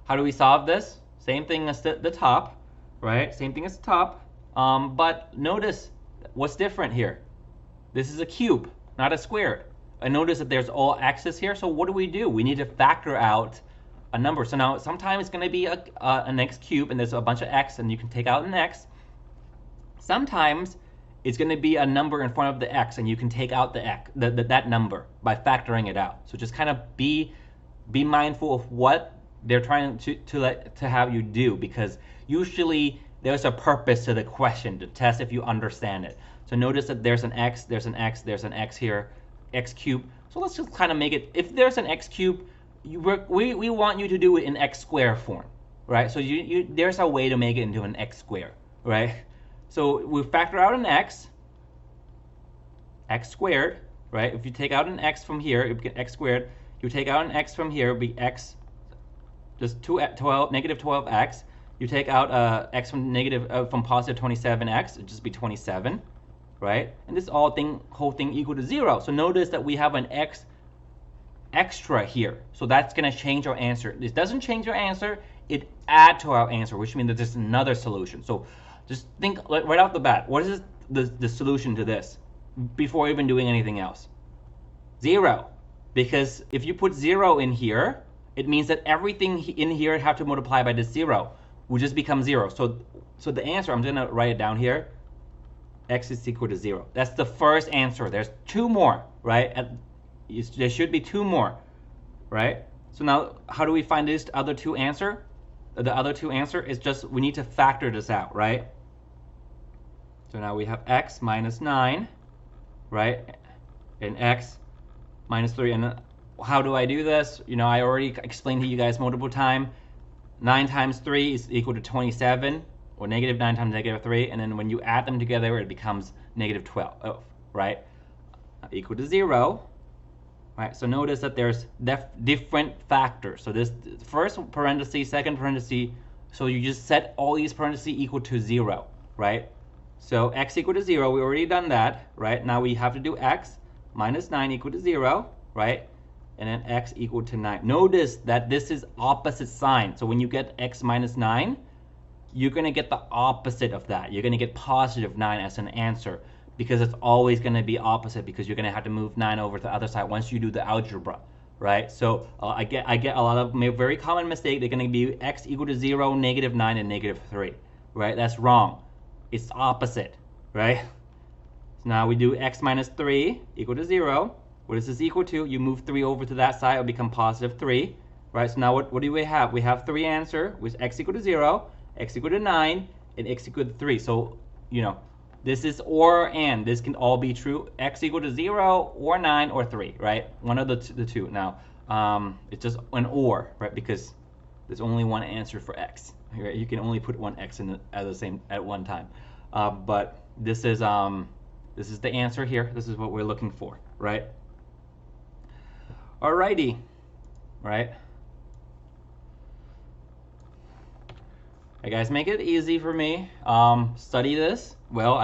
Speaker 1: How do we solve this? Same thing as the top, right? Same thing as the top. But notice what's different here. This is a cube, not a square. And notice that there's all x's here. So what do? We need to factor out a number. So now sometimes it's going to be an x cube and there's a bunch of x and you can take out an x. Sometimes it's going to be a number in front of the x and you can take out the x, that number by factoring it out. So just kind of be mindful of what they're trying to have you do, because usually there's a purpose to the question to test if you understand it. So notice that there's an x, there's an x, there's an x here, x cubed. So let's just kind of make it, if there's an x cubed, we want you to do it in x square form, right? So there's a way to make it into an x square, right? So we factor out an x, x squared, right? If you take out an x from here, you get x squared. You take out an x from here, it would be x, just 12, negative 12x. You take out x from negative, from positive 27x, it would just be 27, right? And this whole thing equal to 0. So notice that we have an x extra here. So that's going to change our answer. This doesn't change our answer. It adds to our answer, which means that there's another solution. So just think right off the bat, what is the solution to this before even doing anything else? 0. Because if you put 0 in here, it means that everything in here have to multiply by this 0, will just become 0. So the answer, I'm going to write it down here, x is equal to 0. That's the first answer. There's 2 more, right? There should be 2 more, right? So now, how do we find this other 2 answer? The other 2 answer is just, we need to factor this out, right? So now we have x minus 9, right? And x minus 3. And how do I do this? You know, I already explained to you guys multiple times. 9 times 3 is equal to 27, or negative 9 times negative 3. And then when you add them together, it becomes negative 12, right? Equal to 0. Right, so notice that there's different factors. So this first parenthesis, second parenthesis, so you just set all these parentheses equal to 0, right? So x equal to 0, we already done that, right? Now we have to do x minus 9 equal to 0, right? And then x equal to 9. Notice that this is opposite sign. So when you get x minus 9, you're going to get the opposite of that. You're going to get positive 9 as an answer, because it's always going to be opposite, because you're going to have to move 9 over to the other side once you do the algebra, right? So I get a lot of very common mistake. They're going to be x equal to 0, negative 9, and negative 3, right? That's wrong. It's opposite, right? So now we do x minus 3 equal to 0. What is this equal to? You move 3 over to that side, it'll become positive 3, right? So now what do we have? We have 3 answer, which is x equal to 0, x equal to 9, and x equal to 3. So, you know, this is or and. This can all be true. X equal to 0 or 9 or 3, right? One of the two. Now, it's just an or, right? Because there's only one answer for x. Right? You can only put one x in at one time. But this is the answer here. This is what we're looking for, right? Alrighty, right? Hey guys, make it easy for me. Study this. Well,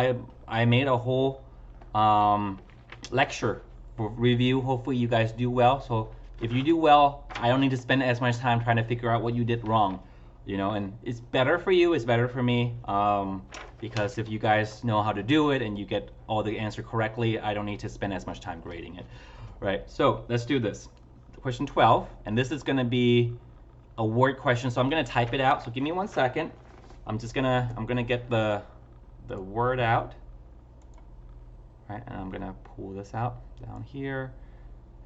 Speaker 1: I made a whole lecture for review. Hopefully you guys do well. So if you do well, I don't need to spend as much time trying to figure out what you did wrong. You know, and it's better for you, it's better for me, because if you guys know how to do it and you get all the answer correctly, I don't need to spend as much time grading it. Right, so let's do this. Question 12, and this is gonna be a word question, so I'm gonna type it out, so give me 1 second. I'm gonna get the word out. Right, and I'm gonna pull this out down here.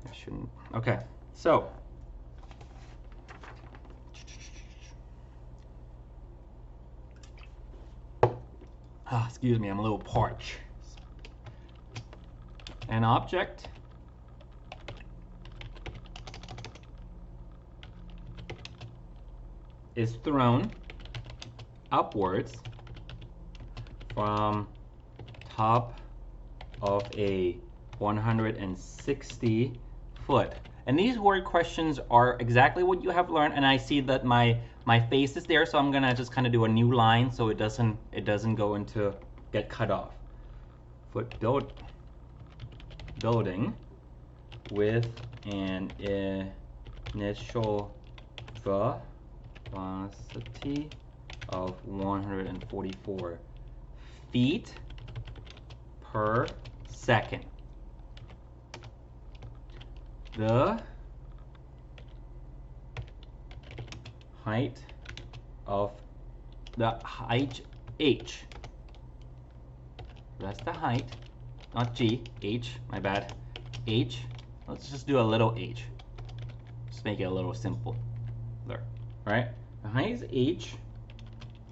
Speaker 1: I shouldn't, okay, so excuse me, I'm a little parched. An object is thrown upwards from top of a 160 foot. And these word questions are exactly what you have learned, and I see that my face is there, so I'm gonna just kind of do a new line so it doesn't go into get cut off. Foot building with an initial velocity of 144 feet per second. The height h. That's the height, not g, h, my bad. H, let's just do a little h. Just make it a little simple. There, right? The height is h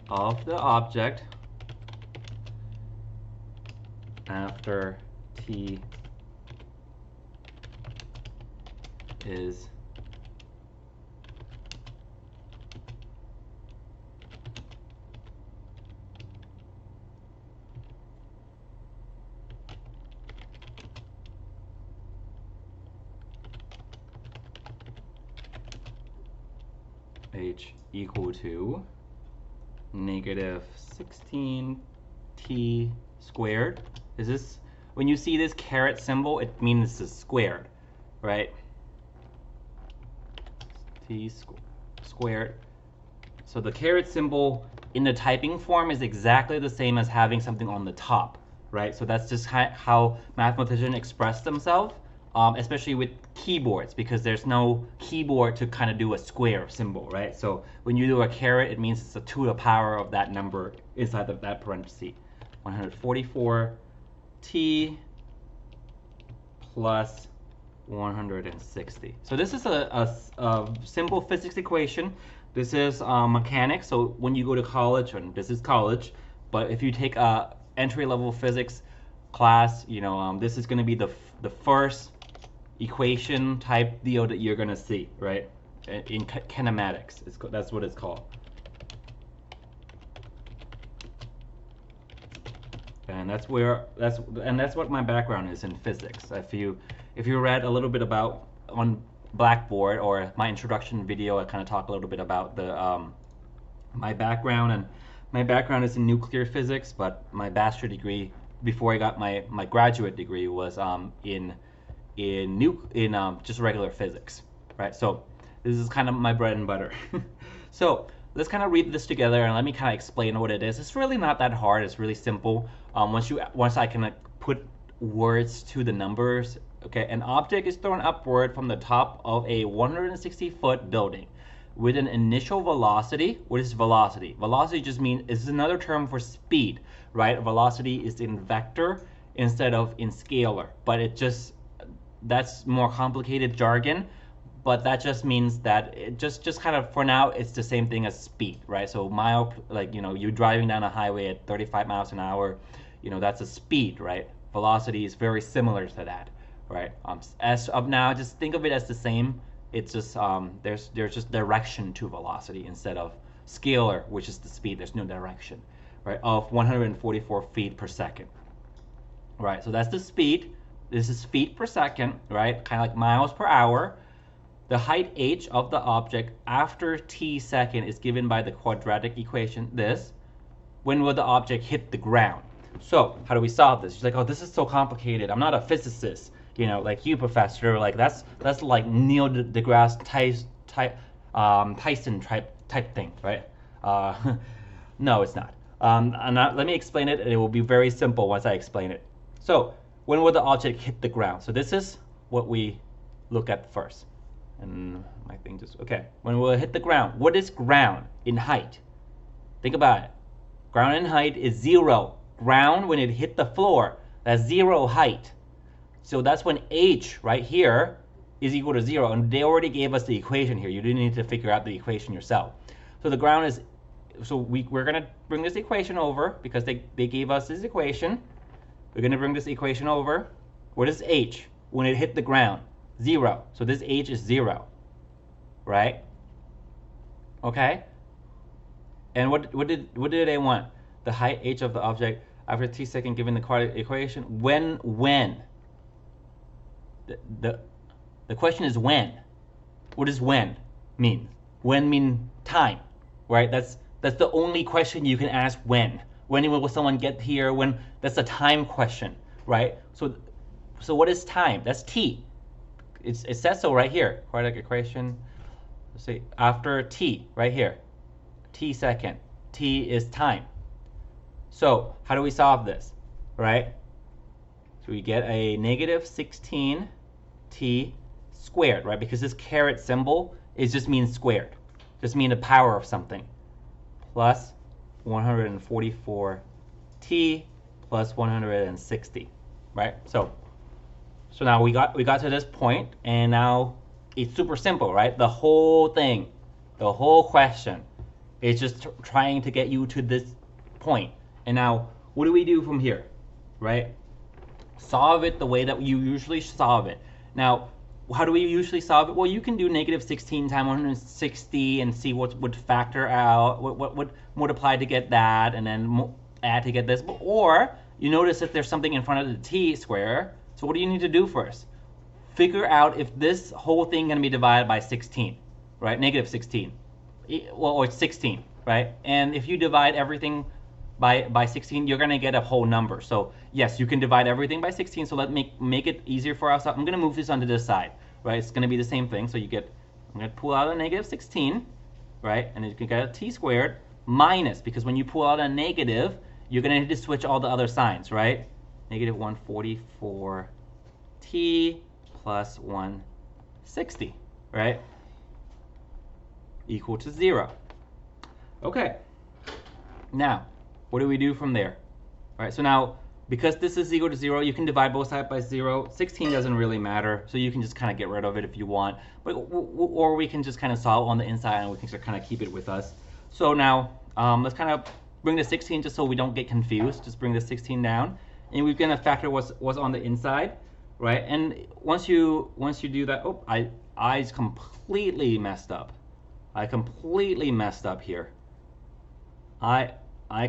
Speaker 1: of the object after t is h equal to negative 16t squared. Is this, when you see this caret symbol, it means it's squared, right? T squared. So the caret symbol in the typing form is exactly the same as having something on the top, right? So that's just how mathematicians express themselves, especially with keyboards, because there's no keyboard to kind of do a square symbol, right? So when you do a caret, it means it's a to the power of that number inside of that parenthesis. 144t plus 160. So this is a simple physics equation. This is mechanics. So when you go to college, and this is college, but if you take a entry-level physics class, you know, this is going to be the first equation type deal that you're going to see, right? In kinematics, that's what it's called. And that's what my background is in physics. If you read a little bit about on Blackboard or my introduction video, I kind of talk a little bit about the my background, and my background is in nuclear physics, but my bachelor degree before I got my graduate degree was in just regular physics, right? So this is kind of my bread and butter. So let's kind of read this together and let me kind of explain what it is. It's really not that hard. It's really simple. Once I can put words to the numbers. Okay, an object is thrown upward from the top of a 160-foot building with an initial velocity. What is velocity? Velocity just means, it's another term for speed, right? Velocity is in vector instead of in scalar, but that's more complicated jargon, but that just means that it just kind of, for now, it's the same thing as speed, right? So like, you know, you're driving down a highway at 35 miles an hour, you know, that's a speed, right? Velocity is very similar to that. Right. As of now, just think of it as the same. It's just there's just direction to velocity instead of scalar, which is the speed. There's no direction, right? Of 144 feet per second. Right. So that's the speed. This is feet per second, right? Kind of like miles per hour. The height h of the object after t second is given by the quadratic equation. When will the object hit the ground? So how do we solve this? You're like, oh, this is so complicated. I'm not a physicist. You know, like you, professor, like that's like Neil deGrasse Tyson type thing, right? No, it's not. Let me explain it, and it will be very simple once I explain it. So, when will the object hit the ground? So this is what we look at first. And my thing just, okay. When will it hit the ground? What is ground in height? Think about it. Ground in height is 0. Ground, when it hit the floor, that's 0 height. So that's when h right here is equal to 0, and they already gave us the equation here. You didn't need to figure out the equation yourself. So the ground is, so we're going to bring this equation over because they gave us this equation. We're going to bring this equation over. What is h when it hit the ground? 0. So this h is 0, right? Okay. And what did they want? The height h of the object after t second given the quadratic equation. When? The question is when. What does when mean? When mean time, right? That's the only question you can ask. When will someone get here? When? That's a time question, right? So what is time? That's t. It says so right here. Quadratic equation. Let's see, after t, right here, t second. T is time. So how do we solve this, right? So we get a negative 16t squared, right? Because this caret symbol just means squared. Just means the power of something. Plus 144t plus 160, right? So now we got to this point, and now it's super simple, right? The whole thing, the whole question is just trying to get you to this point. And now, what do we do from here, right? Solve it the way that you usually solve it. Now, how do we usually solve it? Well, you can do negative 16 times 160 and see what would factor out, what would multiply to get that, and then add to get this. Or you notice that there's something in front of the t square. So what do you need to do first? Figure out if this whole thing can be divided by 16, right? Negative 16. well, or it's 16, right? And if you divide everything by 16, you're gonna get a whole number. So yes, you can divide everything by 16. So let make it easier for us. I'm gonna move this onto this side, right? It's gonna be the same thing. So you get, I'm gonna pull out a negative 16, right? And you can get a t squared minus, because when you pull out a negative, you're gonna need to switch all the other signs, right? Negative 144t plus 160, right? Equal to 0. Okay. Now, what do we do from there? All right, so now, because this is equal to 0, you can divide both sides by 0. 16 doesn't really matter, so you can just kind of get rid of it if you want. But or we can just kind of solve on the inside, and we can just kind of keep it with us. So now, let's kind of bring the 16 just so we don't get confused. Just bring the 16 down, and we're gonna factor what's on the inside, right? And once you do that, oh, I completely messed up. I completely messed up here. I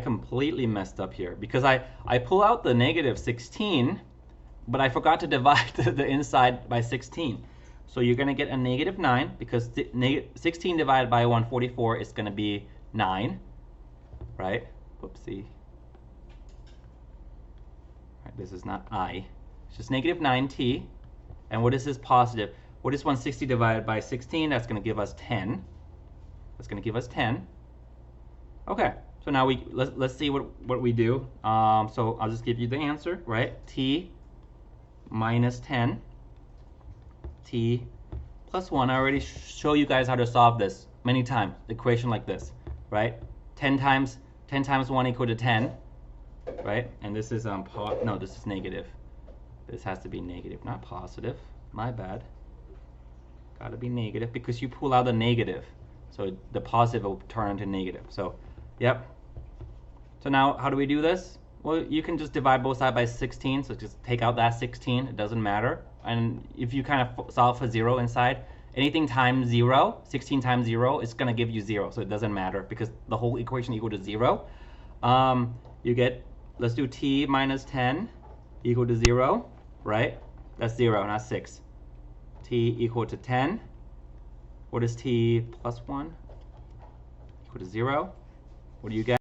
Speaker 1: completely messed up here because I pull out the negative 16, but I forgot to divide the inside by 16. So you're going to get a negative 9 because 16 divided by 144 is going to be 9, right? Whoopsie. Right, this is not I. It's just negative 9t. And what is this positive? What is 160 divided by 16? That's going to give us 10. That's going to give us 10. Okay, so now let's see what we do. So I'll just give you the answer, right? T minus 10, t plus 1. I already show you guys how to solve this many times. Equation like this, right? 10 times 1 equal to 10, right? And this is no, this is negative. This has to be negative, not positive. My bad. Gotta be negative because you pull out the negative. So the positive will turn into negative. So, yep. So now, how do we do this? Well, you can just divide both sides by 16. So just take out that 16. It doesn't matter. And if you kind of solve for 0 inside, anything times 0, 16 times 0, it's going to give you 0. So it doesn't matter because the whole equation equal to 0. You get, let's do t minus 10 equal to 0, right? That's 0, not 6. T equal to 10. What is t plus 1? Equal to 0. What do you get?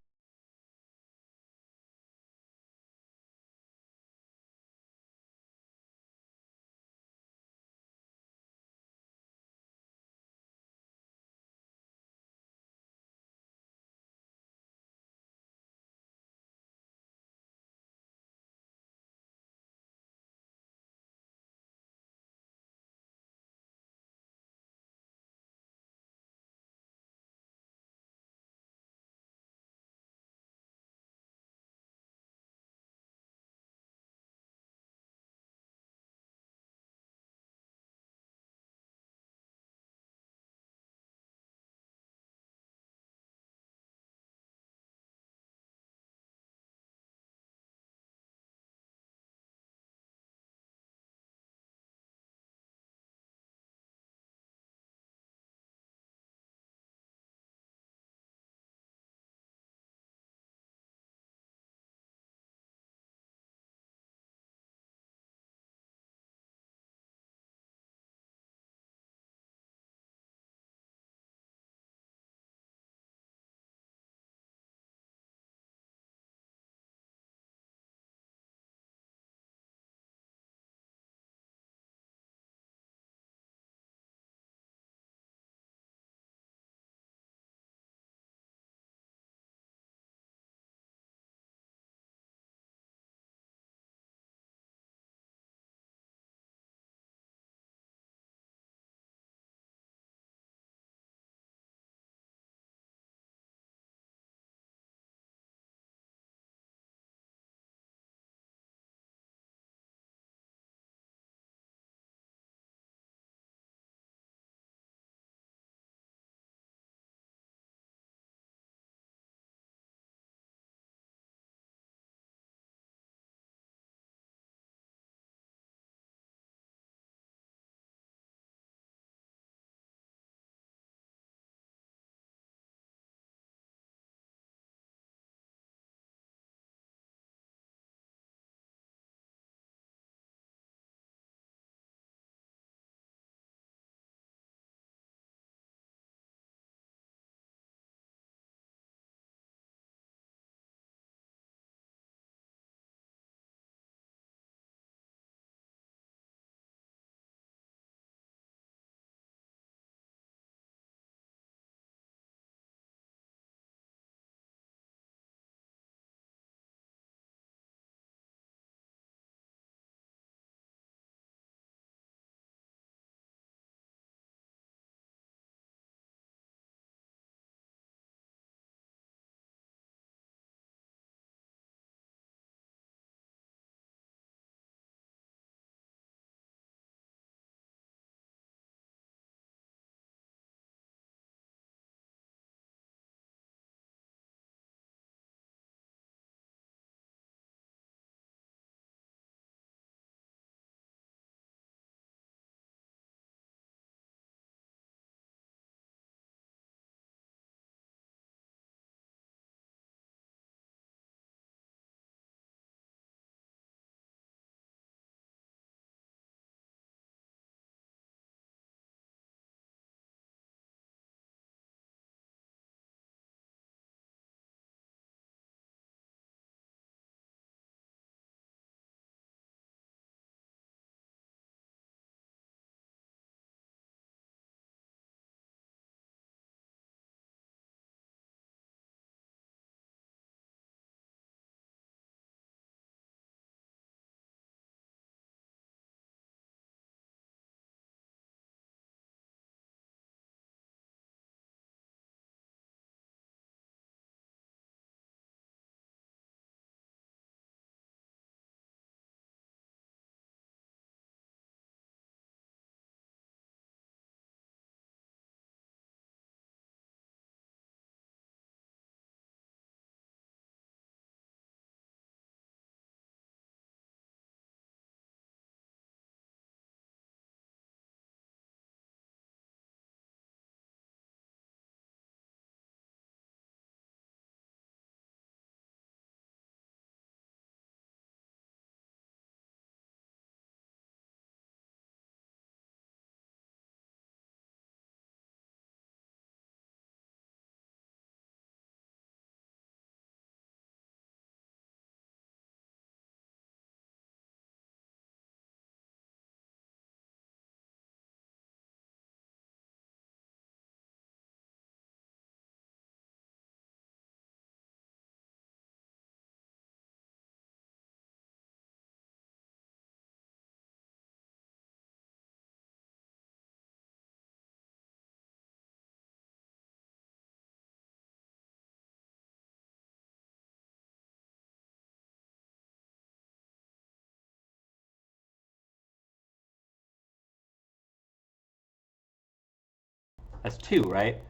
Speaker 1: That's 2, right?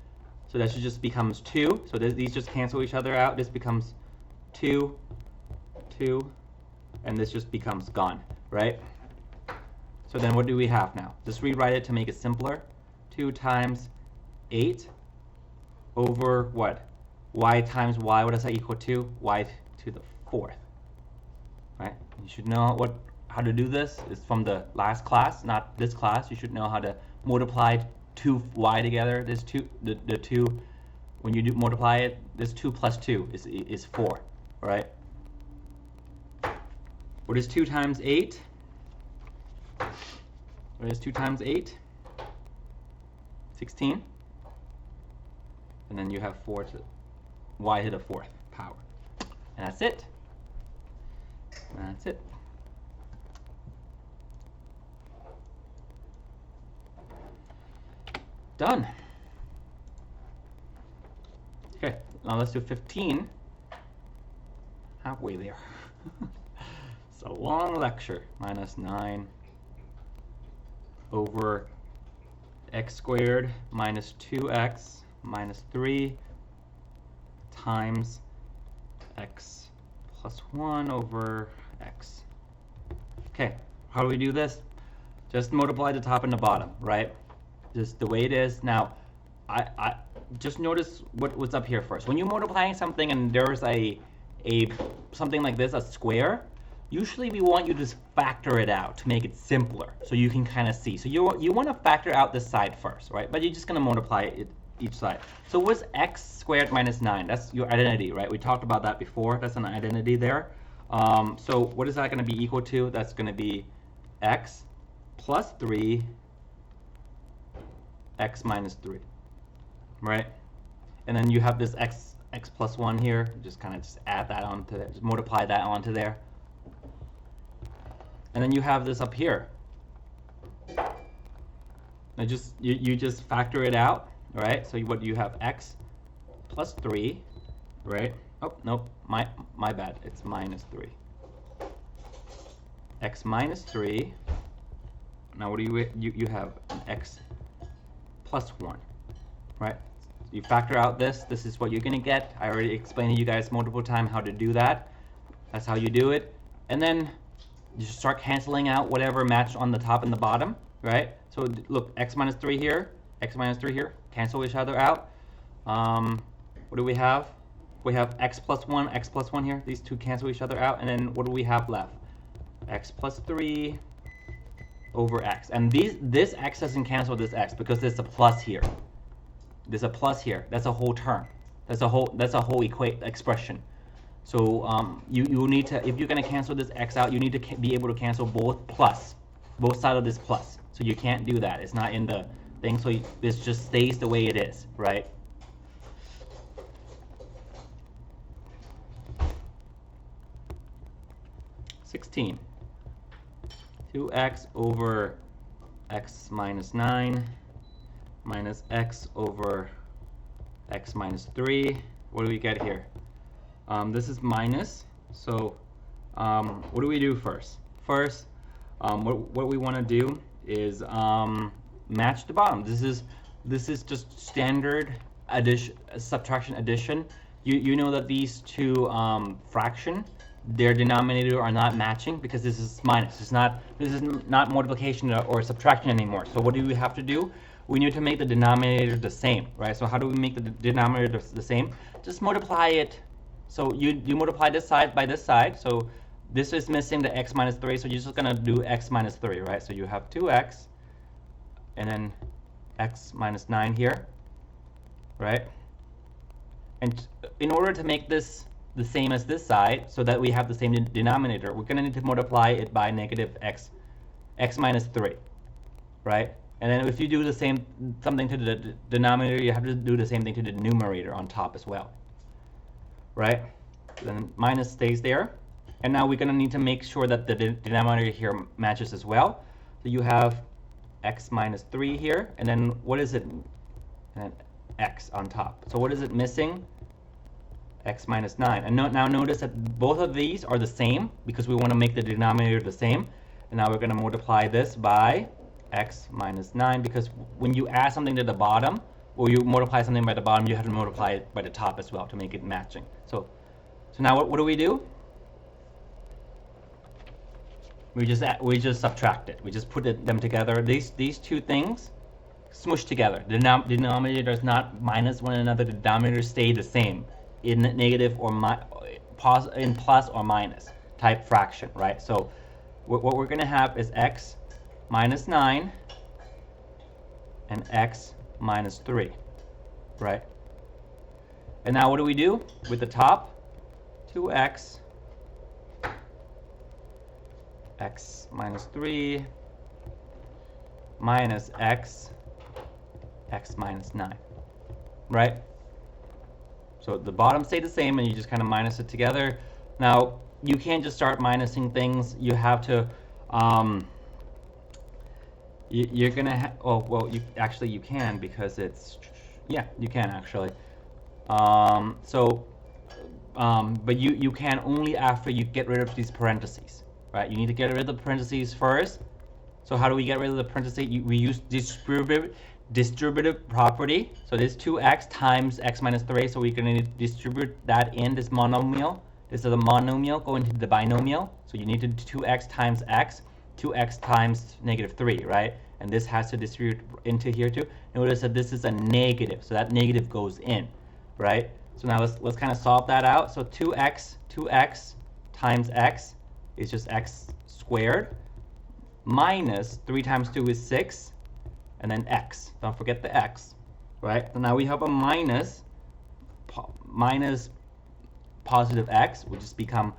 Speaker 1: So that just becomes 2. So these just cancel each other out. This becomes 2, 2, and this just becomes gone, right? So then what do we have now? Just rewrite it to make it simpler. 2 times 8 over what? Y times y, what does that equal to? Y to the 4th, right? You should know how to do this. It's from the last class, not this class. You should know how to multiply 2y together. This 2, the 2, when you do multiply it, this 2 plus 2 is 4, right? What is 2 times 8? What is 2 times 8? 16. And then you have 4 to y to the 4th power. And that's it. And that's it. Done. Okay, now let's do 15. Halfway there. It's a long lecture. Minus 9 over x squared minus 2x minus 3 times x plus 1 over x. Okay, how do we do this? Just multiply the top and the bottom, right? Just the way it is. Now, I just notice what's up here first. When you're multiplying something and there's a something like this, a square, usually we want you to just factor it out to make it simpler so you can kind of see. So you want to factor out this side first, right? But you're just going to multiply it each side. So what's x squared minus 9? That's your identity, right? We talked about that before. That's an identity there. So what is that going to be equal to? That's going to be x plus 3 x minus 3, right? And then you have this x plus 1 here. Just kind of just add that onto there. Just multiply that onto there. And then you have this up here. Now you just factor it out, right? So what do you have? X plus 3, right? Oh, nope, my bad. It's minus 3. X minus 3. Now what do you have? An x plus 1, right? You factor out this. This is what you're going to get. I already explained to you guys multiple times how to do that. That's how you do it. And then you just start canceling out whatever matched on the top and the bottom, right? So look, x minus 3 here, x minus 3 here, cancel each other out. What do we have? We have x plus 1 here. These two cancel each other out. And then what do we have left? X plus 3 over x. And this x doesn't cancel this x because there's a plus here. There's a plus here. That's a whole term. That's a whole expression. So you need to, if you're going to cancel this x out, you need to be able to cancel both sides of this plus. So you can't do that. It's not in the thing. So this just stays the way it is, right? (16) 2x over x minus 9 minus x over x minus 3. What do we get here? This is minus. So what do we do first? First, what we want to do is match the bottom. This is just standard subtraction addition. You know that these two fraction, their denominator are not matching because this is minus. This is not multiplication or subtraction anymore. So what do we have to do? We need to make the denominator the same, right? So how do we make the denominator the same? Just multiply it. So you multiply this side by this side. So this is missing the x minus 3. So you're just going to do x minus 3, right? So you have 2x and then x minus 9 here, right? And in order to make this the same as this side, so that we have the same denominator, we're going to need to multiply it by negative x minus 3, right? And then if you do the same something to the denominator, you have to do the same thing to the numerator on top as well, right? Then minus stays there. And now we're going to need to make sure that the denominator here matches as well. So you have x minus 3 here, and then what is it? And then x on top. So what is it missing? X minus 9. And now notice that both of these are the same because we want to make the denominator the same. And now we're going to multiply this by x minus 9 because when you add something to the bottom, or you multiply something by the bottom, you have to multiply it by the top as well to make it matching. So now what do? We just subtract it. We just put them together. These two things smush together. The denominator does not minus one another. The denominators stay the same in negative or in plus or minus type fraction, right? So what we're going to have is x minus 9 and x minus 3, right? And now what do we do with the top? 2x x minus 3 minus x minus 9, right? So the bottom stay the same and you just kind of minus it together. Now you can't just start minusing things. You have to you're gonna you can, because it's, yeah, you can actually. But you can only after you get rid of these parentheses, right? You need to get rid of the parentheses first. So how do we get rid of the parentheses? We use distributive property. So this 2x times x minus 3. So we're going to distribute that in this monomial. This is a monomial going to the binomial. So you need to do 2x times x, 2x times negative 3, right? And this has to distribute into here too. Notice that this is a negative, so that negative goes in, right? So now let's kind of solve that out. So 2x times x is just x squared, minus 3 times 2 is 6, and then x. Don't forget the x, right? So now we have a minus positive x, which just become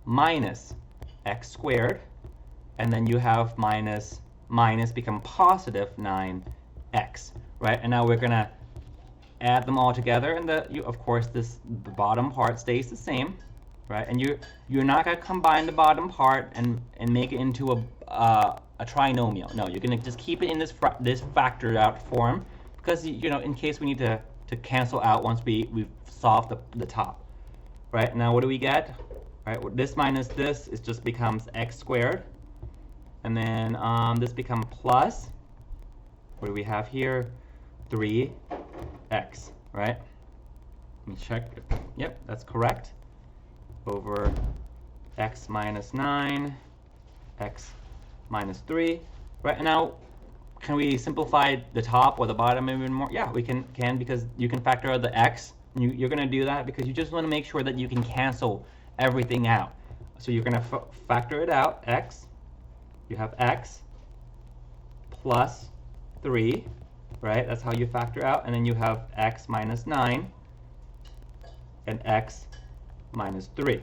Speaker 1: minus x squared, and then you have minus become positive 9x, right? And now we're gonna add them all together, and of course the bottom part stays the same, right? And you're not gonna combine the bottom part and make it into a trinomial. No, you're gonna just keep it in this factored out form, because in case we need to cancel out once we've solved the top, right? Now what do we get? Right, this minus this just becomes x squared, and then this becomes plus, what do we have here? 3x, right? Let me check. Yep, that's correct. Over x minus 9, x minus 3, right? And now, can we simplify the top or the bottom even more? Yeah, we can because you can factor out the x. You're going to do that because you just want to make sure that you can cancel everything out. So you're going to factor it out, x. You have x plus 3, right? That's how you factor out. And then you have x minus 9 and x minus 3,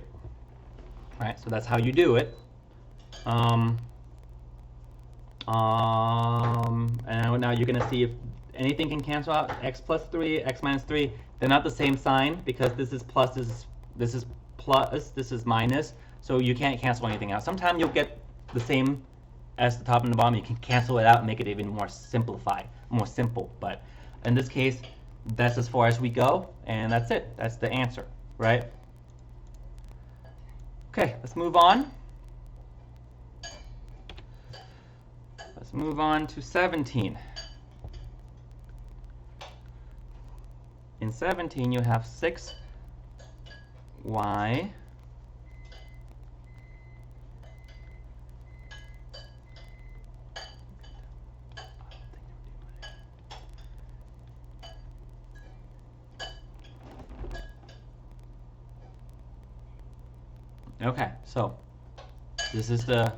Speaker 1: right? So that's how you do it. And now you're going to see if anything can cancel out. X plus 3, x minus 3, they're not the same sign, because this is plus, this is plus, this is minus, so you can't cancel anything out. Sometimes you'll get the same as the top and the bottom. You can cancel it out and make it even more simplified, more simple. But in this case, that's as far as we go, and that's it. That's the answer, right? Okay, let's move on. Let's move on to 17. In 17, you have 6y Okay, so this is the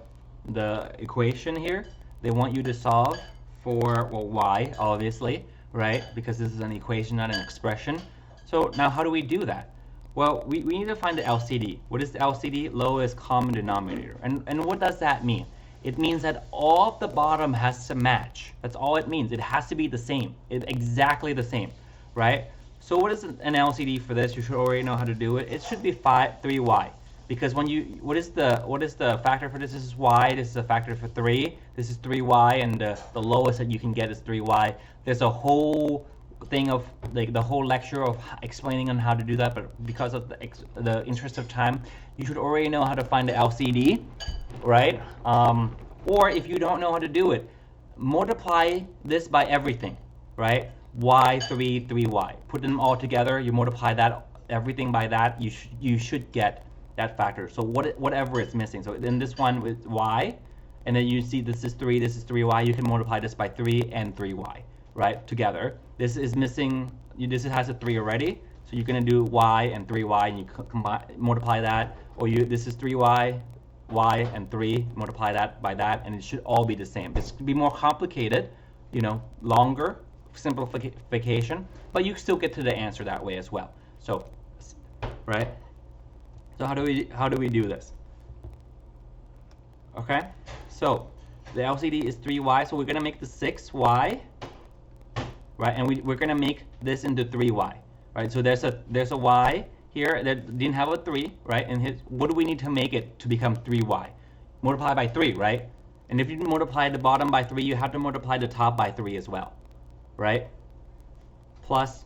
Speaker 1: equation here. They want you to solve for, well, y, obviously, right? Because this is an equation, not an expression. So now how do we do that? Well, we need to find the LCD. What is the LCD? Lowest common denominator. And what does that mean? It means that all of the bottom has to match. That's all it means. It has to be the same, exactly the same, right? So what is an LCD for this? You should already know how to do it. It should be 3y. Because when what is the factor for this? This is y. This is a factor for 3. This is 3y, and the lowest that you can get is 3y. There's a whole thing of the whole lecture of explaining on how to do that, but because of the interest of time, you should already know how to find the LCD, right? Or if you don't know how to do it, multiply this by everything, right? y3, 3y. Put them all together, you multiply that everything by that, you should get that factor. So whatever is missing. So in this one with y, and then you see this is 3, this is 3y, you can multiply this by 3 and 3y, right, together. This is missing, this has a 3 already, so you're going to do y and 3y, and you combine, multiply that, or this is 3y, y and 3, multiply that by that, and it should all be the same. This could be more complicated, you know, longer simplification, but you still get to the answer that way as well. So, right? So how do we do this? Okay, so the LCD is 3y, so we're gonna make the 6y, right? And we're gonna make this into 3y, right? So there's a y here that didn't have a 3, right? And what do we need to make it to become 3y? Multiply by 3, right? And if you multiply the bottom by 3, you have to multiply the top by 3 as well, right? Plus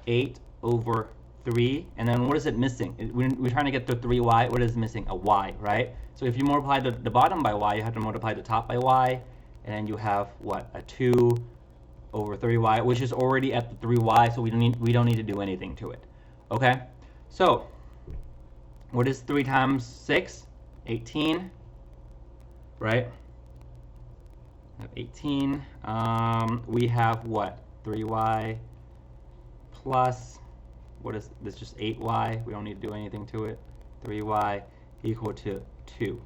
Speaker 1: 8 over 3, and then what is it missing? We're trying to get to 3y. What is missing? A y, right? So if you multiply the bottom by y, you have to multiply the top by y, and then you have what? A 2 over 3y, which is already at the 3y, so we don't need to do anything to it. Okay? So what is 3 times 6? 18, right? 18. We have what? 3y plus, what is this? Just 8y. We don't need to do anything to it. 3y equal to 2.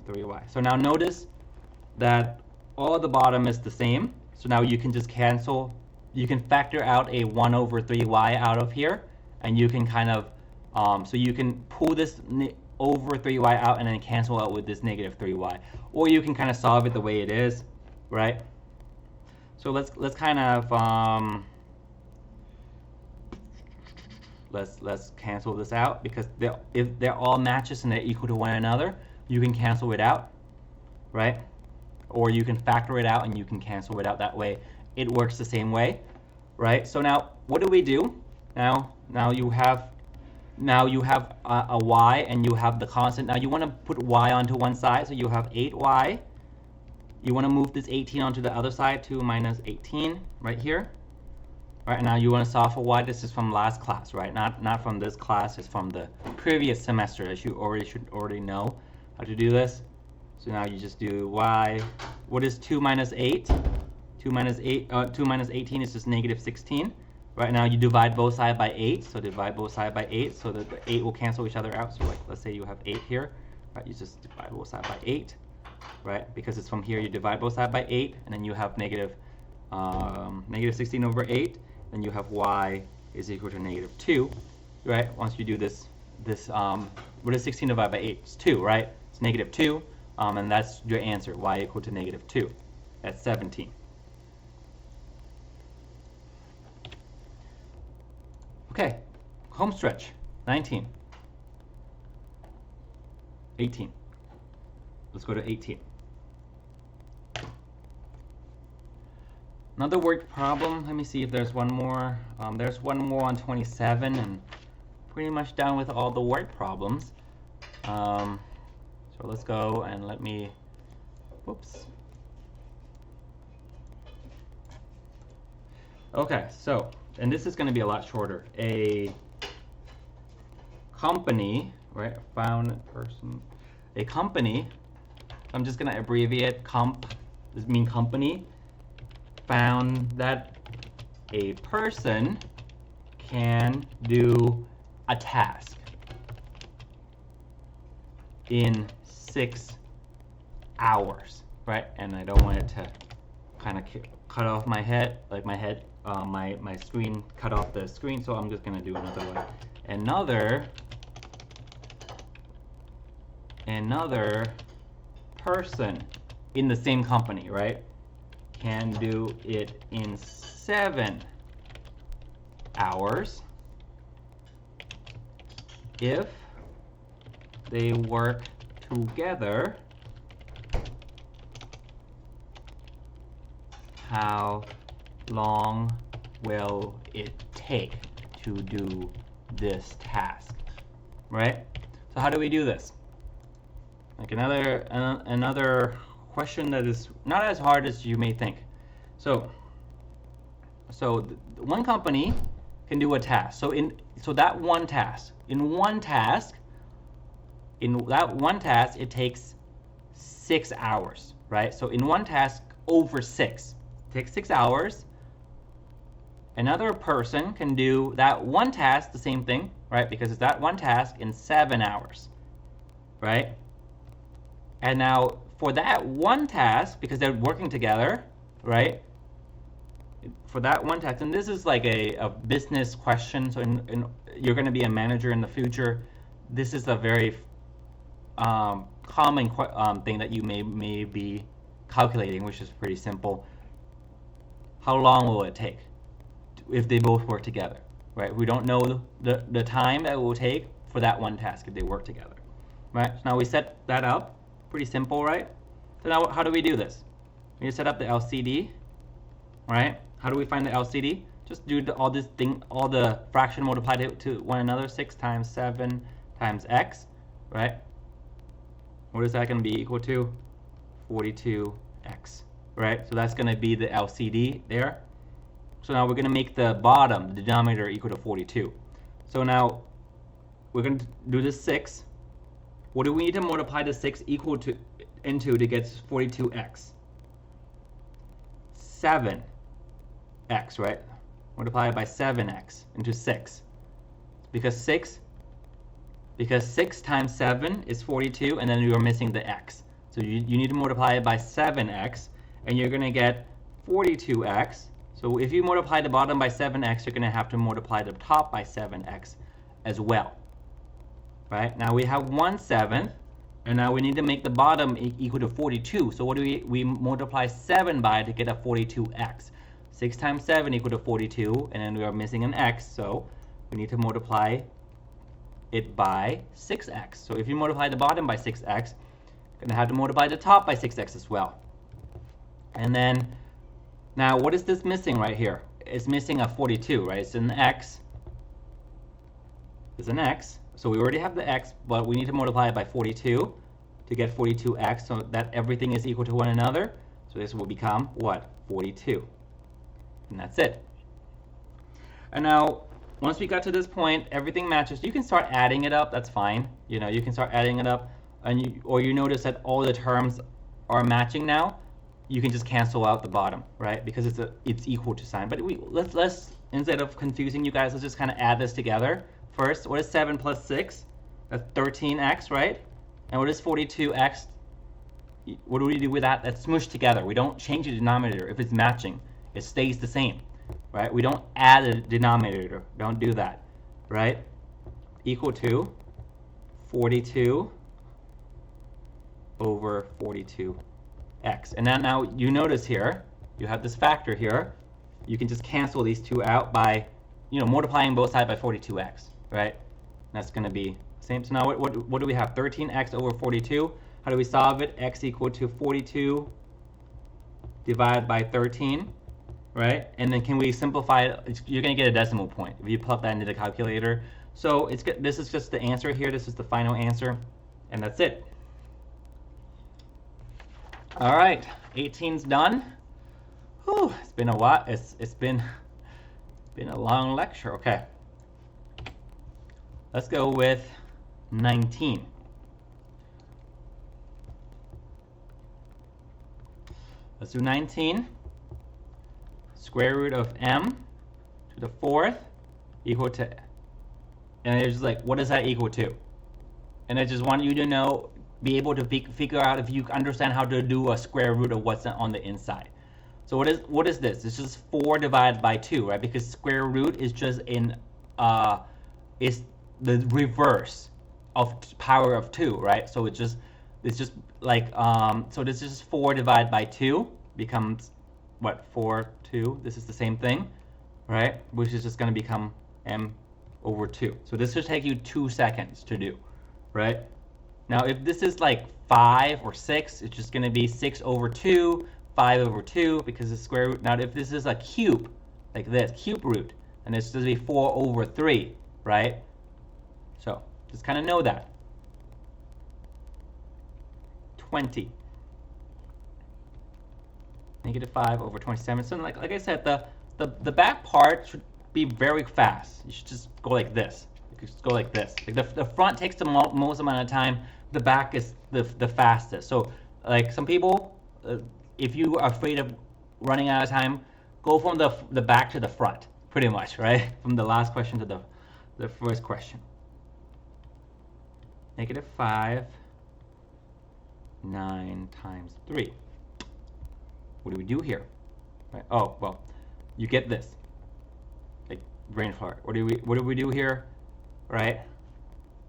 Speaker 1: 3y. So now notice that all the bottom is the same. So now you can just cancel. You can factor out a 1 over 3y out of here, and you can kind of, so you can pull this over 3y out and then cancel out with this negative 3y. Or you can kind of solve it the way it is, right? So let's kind of, let's cancel this out, because if they're all matches and they're equal to one another, you can cancel it out, right? Or you can factor it out and you can cancel it out that way. It works the same way, right? So now what do we do? Now you have a y and you have the constant. Now you want to put y onto one side, so you have 8y. You want to move this 18 onto the other side, 2 minus 18 right here. Right, now you want to solve for y. This is from last class, right? Not from this class, it's from the previous semester, as you should already know how to do this. So now you just do y. What is 2 minus 8? 2 minus 18 is just negative 16. Right, now you divide both sides by 8, so divide both sides by 8, so that the 8 will cancel each other out. So like, let's say you have 8 here, right? You just divide both sides by 8, right? Because it's from here, you divide both sides by 8, and then you have negative 16 over 8, and you have y is equal to negative 2, right? Once you do this, what is 16 divided by 8? It's 2, right? It's negative 2, and that's your answer, y equal to negative 2. That's 17. Okay, home stretch, 19. 18. Let's go to 18. Another word problem. Let me see if there's one more. There's one more on 27, and pretty much done with all the word problems. So let's go and let me, whoops. Okay, so, and this is going to be a lot shorter. A company, right? Found person. A company. I'm just going to abbreviate comp. This means company. Found that a person can do a task in 6 hours, right? And I don't want it to kind of cut off my head, like my head. My screen cut off the screen, so I'm just gonna do another one. Another person in the same company, right, can do it in 7 hours if they work together. How long will it take to do this task, right? So how do we do this? Like another question that is not as hard as you may think. So So one company can do a task. So that one task, in that one task, it takes 6 hours, right? So in one task over 6, it takes 6 hours. Another person can do that one task, the same thing, right? Because it's that one task in 7 hours, right? And now for that one task, because they're working together, right? For that one task, and this is like a business question, so you're going to be a manager in the future. This is a very common thing that you may be calculating, which is pretty simple. How long will it take if they both work together, right? We don't know the time that it will take for that one task if they work together, right? So now we set that up. Pretty simple, right? So now how do we do this? We need to set up the LCD, right? How do we find the LCD? Just do all the fraction multiplied to one another. 6 times 7 times x, right? What is that going to be equal to? 42x, right? So that's going to be the LCD there. So now we're going to make the bottom, the denominator, equal to 42. So now we're going to do this 6. What do we need to multiply the 6 into to get 42x? 7x, right? Multiply it by 7x into 6. Because 6 times 7 is 42, and then you are missing the x. So you need to multiply it by 7x, and you're going to get 42x. So if you multiply the bottom by 7x, you're going to have to multiply the top by 7x as well. Right? Now we have 1/7, and now we need to make the bottom equal to 42. So what do we multiply 7 by to get a 42x? 6 times 7 equal to 42, and then we are missing an x, so we need to multiply it by 6x. So if you multiply the bottom by 6x, you're going to have to multiply the top by 6x as well. And then, now what is this missing right here? It's missing a 42, right? It's an x. It's an x. So we already have the x, but we need to multiply it by 42 to get 42x, so that everything is equal to one another. So this will become what? 42. And that's it. And now, once we got to this point, everything matches. You can start adding it up. That's fine. You know, you can start adding it up, and you notice that all the terms are matching now. You can just cancel out the bottom, right? Because it's equal to sign. But let's instead of confusing you guys, let's just kind of add this together. First, what is 7 plus 6? That's 13x, right? And what is 42x? What do we do with that? That's smushed together. We don't change the denominator. If it's matching, it stays the same, right? We don't add a denominator. Don't do that, right? Equal to 42 over 42x. And now you notice here, you have this factor here. You can just cancel these two out by, multiplying both sides by 42x, right? That's going to be the same. So now what do we have? 13x over 42. How do we solve it? X equal to 42 divided by 13, right? And then can we simplify it? You're going to get a decimal point if you plug that into the calculator. So this is just the answer here. This is the final answer, and that's it. All right, 18's done. Whew, it's been a while. It's been a long lecture. Okay, let's go with 19. Let's do 19. Square root of m to the 4th equal to, and it's just like, what does that equal to? And I just want you to know, be able to figure out if you understand how to do a square root of what's on the inside. So what is this? It's just 4 divided by 2, right? Because square root is just is the reverse of power of 2, right? So it's just like so this is 4 divided by 2 becomes what? 4, 2. This is the same thing, right? Which is just going to become m over 2. So this should take you 2 seconds to do, right? Now if this is like 5 or 6, it's just going to be 6 over 2, 5 over 2, because it's square root. Now if this is a cube, like this, cube root, and it's going to be 4 over 3, right? So just kind of know that. 20. Negative 5 over 27. So like I said, the back part should be very fast. You should just go like this. You could just go like this. Like the front takes the most amount of time. The back is the fastest. So like some people, if you are afraid of running out of time, go from the back to the front, pretty much, right? From the last question to the first question. -5, 9 times 3. What do we do here? Right. Oh, well, you get this. Like brain fart. What do we do here? Right?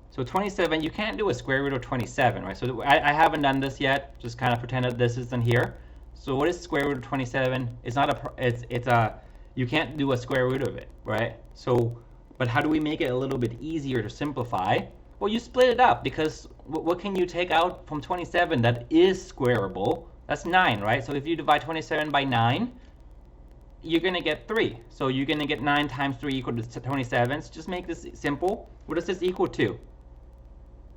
Speaker 1: So 27, you can't do a square root of 27, right? So I haven't done this yet. Just kind of pretend that this isn't here. So what is square root of 27? It's not you can't do a square root of it, right? So, but how do we make it a little bit easier to simplify? Well, you split it up, because what can you take out from 27 that is squareable? That's 9, right? So if you divide 27 by 9, you're going to get 3. So you're going to get 9 times 3 equal to 27. So just make this simple. What does this equal to?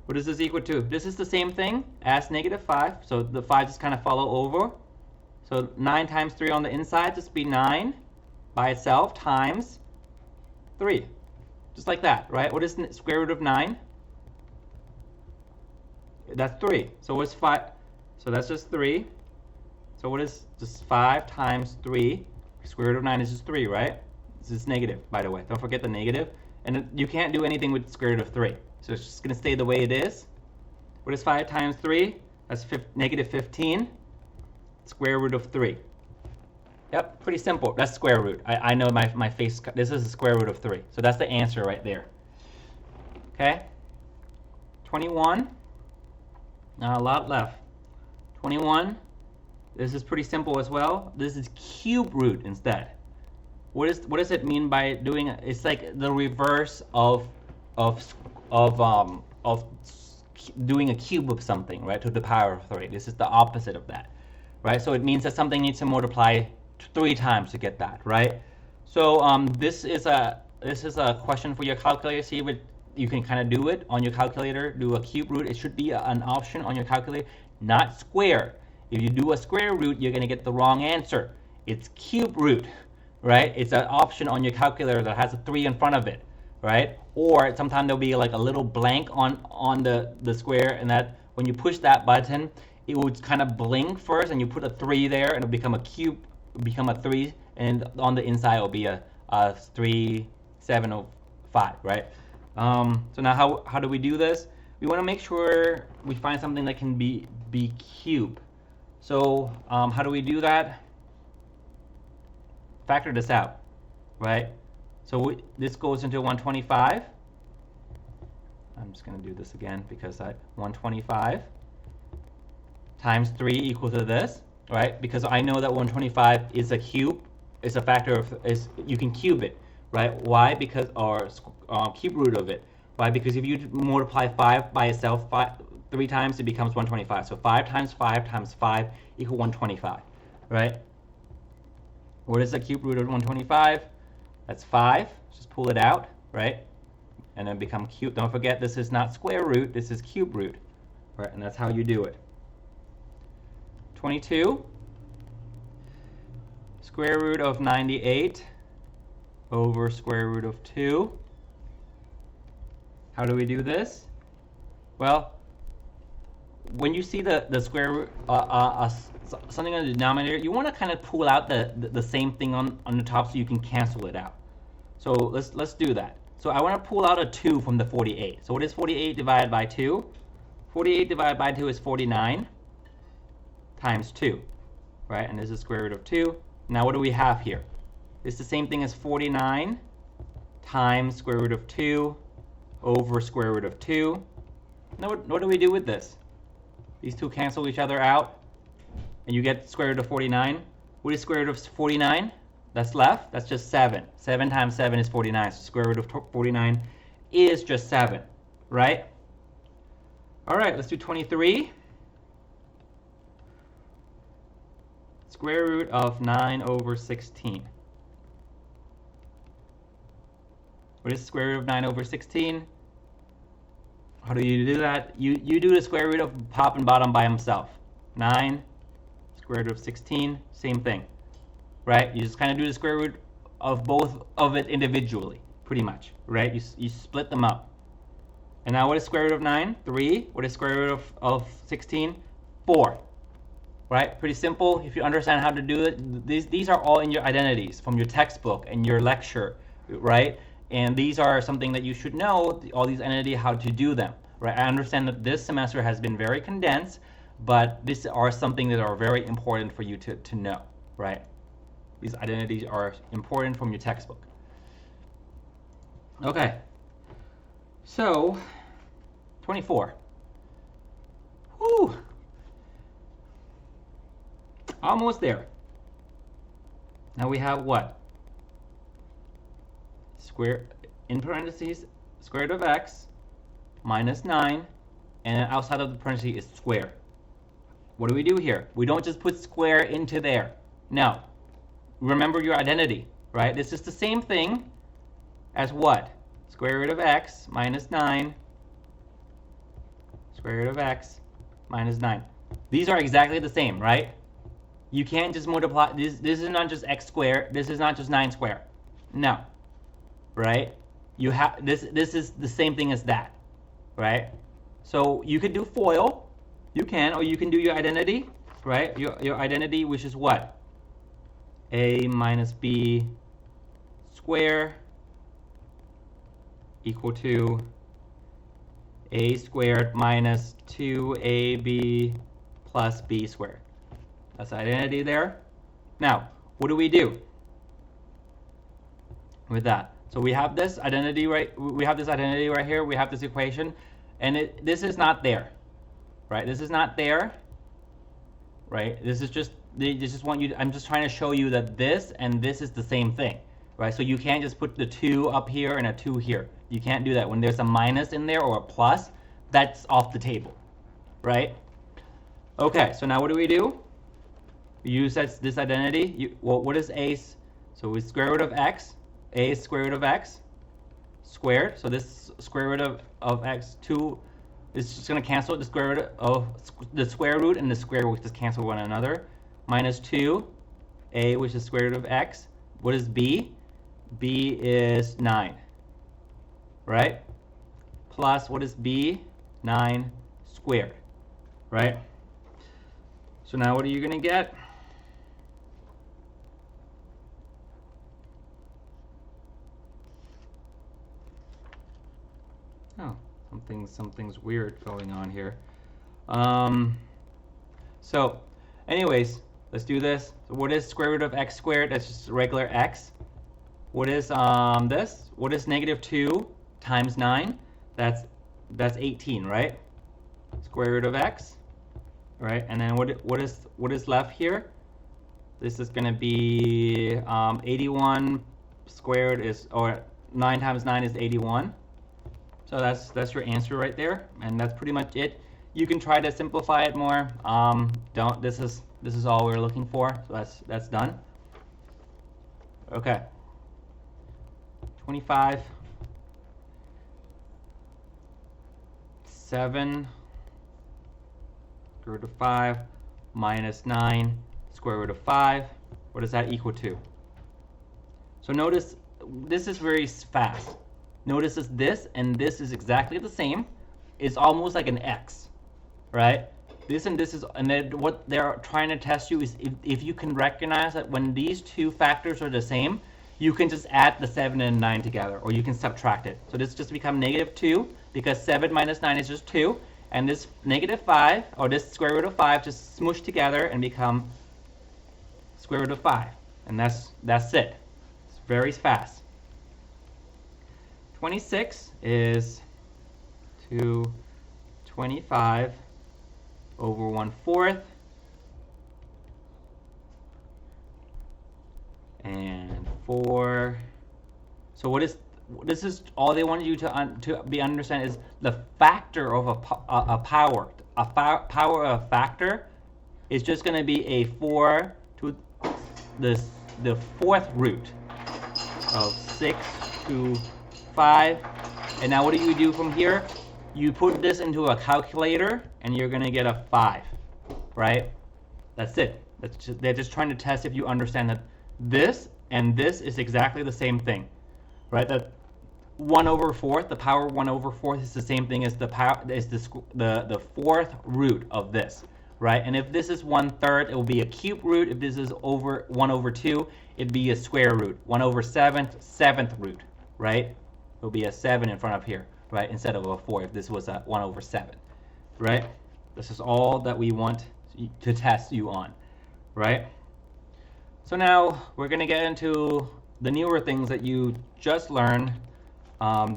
Speaker 1: What is this equal to? This is the same thing as -5. So the 5 just kind of follow over. So 9 times 3 on the inside just be 9 by itself times 3. Just like that, right? What is the square root of 9? That's 3. So what's 5? So that's just 3. So what is just 5 times 3? Square root of 9 is just 3, right? This is negative, by the way. Don't forget the negative. And you can't do anything with square root of 3. So it's just going to stay the way it is. What is 5 times 3? That's -15. Square root of 3. Yep, pretty simple. That's square root. I know my face. This is the square root of 3. So that's the answer right there. Okay? 21. Not a lot left. 21. This is pretty simple as well. This is cube root instead. What does it mean by doing it? It's like the reverse of doing a cube of something, right? To the power of 3. This is the opposite of that, right? So it means that something needs to multiply 3 times to get that, right? So this is a question for your calculator. See if you can kind of do it on your calculator. Do a cube root. It should be an option on your calculator, not square. If you do a square root, you're going to get the wrong answer. It's cube root, right? It's an option on your calculator that has a 3 in front of it, right? Or sometimes there'll be like a little blank on the square, and that when you push that button, it would kind of blink first, and you put a 3 there, and it'll become a cube, become a 3, and on the inside it'll be a 3, 7, or 5, right? So now how do we do this? We want to make sure we find something that can be cube. So how do we do that? Factor this out, right? So this goes into 125. I'm just going to do this again because 125 times 3 equal to this, right? Because I know that 125 is a cube. It's a factor of, you can cube it, right? Why? Because, or cube root of it. Why? Because if you multiply 5 by itself 3 times, it becomes 125. So 5 times 5 times 5 equal 125, right? What is the cube root of 125? That's 5. Just pull it out, right? And then become cube. Don't forget, this is not square root. This is cube root, right? And that's how you do it. 22. Square root of 98 over square root of 2. How do we do this? Well, when you see the square root, something on the denominator, you want to kind of pull out the same thing on the top so you can cancel it out. So let's do that. So I want to pull out a 2 from the 48. So what is 48 divided by 2? 48 divided by 2 is 49 times 2, right? And this is square root of 2. Now what do we have here? It's the same thing as 49 times square root of 2 over square root of 2. Now what do we do with this? These two cancel each other out, and you get square root of 49. What is square root of 49? That's left. That's just 7. 7 times 7 is 49. So square root of 49 is just 7, right? All right, let's do 23. Square root of 9 over 16. What is the square root of 9 over 16? How do you do that? You do the square root of top and bottom by himself. 9, square root of 16, same thing, right? You just kind of do the square root of both of it individually, pretty much, right? You split them up. And now what is square root of 9? 3. What is square root of 16? 4. Right? Pretty simple. If you understand how to do it, these are all in your identities from your textbook and your lecture, right? And these are something that you should know, all these identities, how to do them, right? I understand that this semester has been very condensed, but these are something that are very important for you to know, right? These identities are important from your textbook. Okay. So, 24. Whew. Almost there. Now we have what? Square, in parentheses, square root of x minus 9, and then outside of the parentheses is square. What do we do here? We don't just put square into there. No. Remember your identity, right? This is the same thing as what? Square root of x minus 9, square root of x minus 9. These are exactly the same, right? You can't just multiply. This is not just x squared. This is not just 9 squared. No, right? You have this is the same thing as that, right? So you could do FOIL, you can, or you can do your identity, right? Your identity, which is what? A minus b squared equal to a squared minus 2ab plus b squared. That's the identity there. Now, what do we do with that? So we have this identity right. We have this identity right here. We have this equation, and this is not there, right? This is not there, right? This is just they just want you. I'm just trying to show you that this and this is the same thing, right? So you can't just put the 2 up here and a 2 here. You can't do that. When there's a minus in there or a plus, that's off the table, right? Okay. So now what do we do? We use this identity. What is a? So it's square root of x. A is square root of x squared. So this square root of x 2 is just going to cancel the square root of the square root and the square root just cancel one another. Minus 2, a, which is square root of x. What is b? B is 9, right? Plus what is b? 9 squared, right? So now what are you going to get? Oh, something's weird going on here. So anyways, let's do this. So what is square root of x squared? That's just regular x. What is this? What is negative 2 times 9? That's 18, right? Square root of x, right? And then what is left here? This is going to be 81 squared is, or 9 times 9 is 81. So that's your answer right there, and that's pretty much it. You can try to simplify it more. Don't. This is all we're looking for. So that's done. Okay. 25. 7 square root of 5 minus 9 square root of 5. What does that equal to? So notice this is very fast. Notice this and this is exactly the same. It's almost like an x, right? This and this is, and then what they're trying to test you is if you can recognize that when these two factors are the same, you can just add the 7 and 9 together, or you can subtract it. So this just become negative 2 because 7 minus 9 is just 2, and this negative 5 or this square root of 5 just smush together and become square root of 5, and that's it. It's very fast. 26 is 225 over 1/4, and 4. So what is this? Is all they wanted you to be understand is the factor of a power. Power of a factor is just going to be a 4 to the 4th root of 6 to 5. And now what do you do from here? You put this into a calculator and you're going to get a 5, right? That's it. They're just trying to test if you understand that this and this is exactly the same thing, right? That 1 over 4th, the power 1 over 4th is the same thing as the power is the fourth root of this, right? And if this is 1/3, it will be a cube root. If this is over 1 over 2, it'd be a square root. 1 over 7th, 7th root, right? It will be a 7 in front of here, right? Instead of a 4 if this was a 1 over 7, right? This is all that we want to test you on, right? So now we're going to get into the newer things that you just learned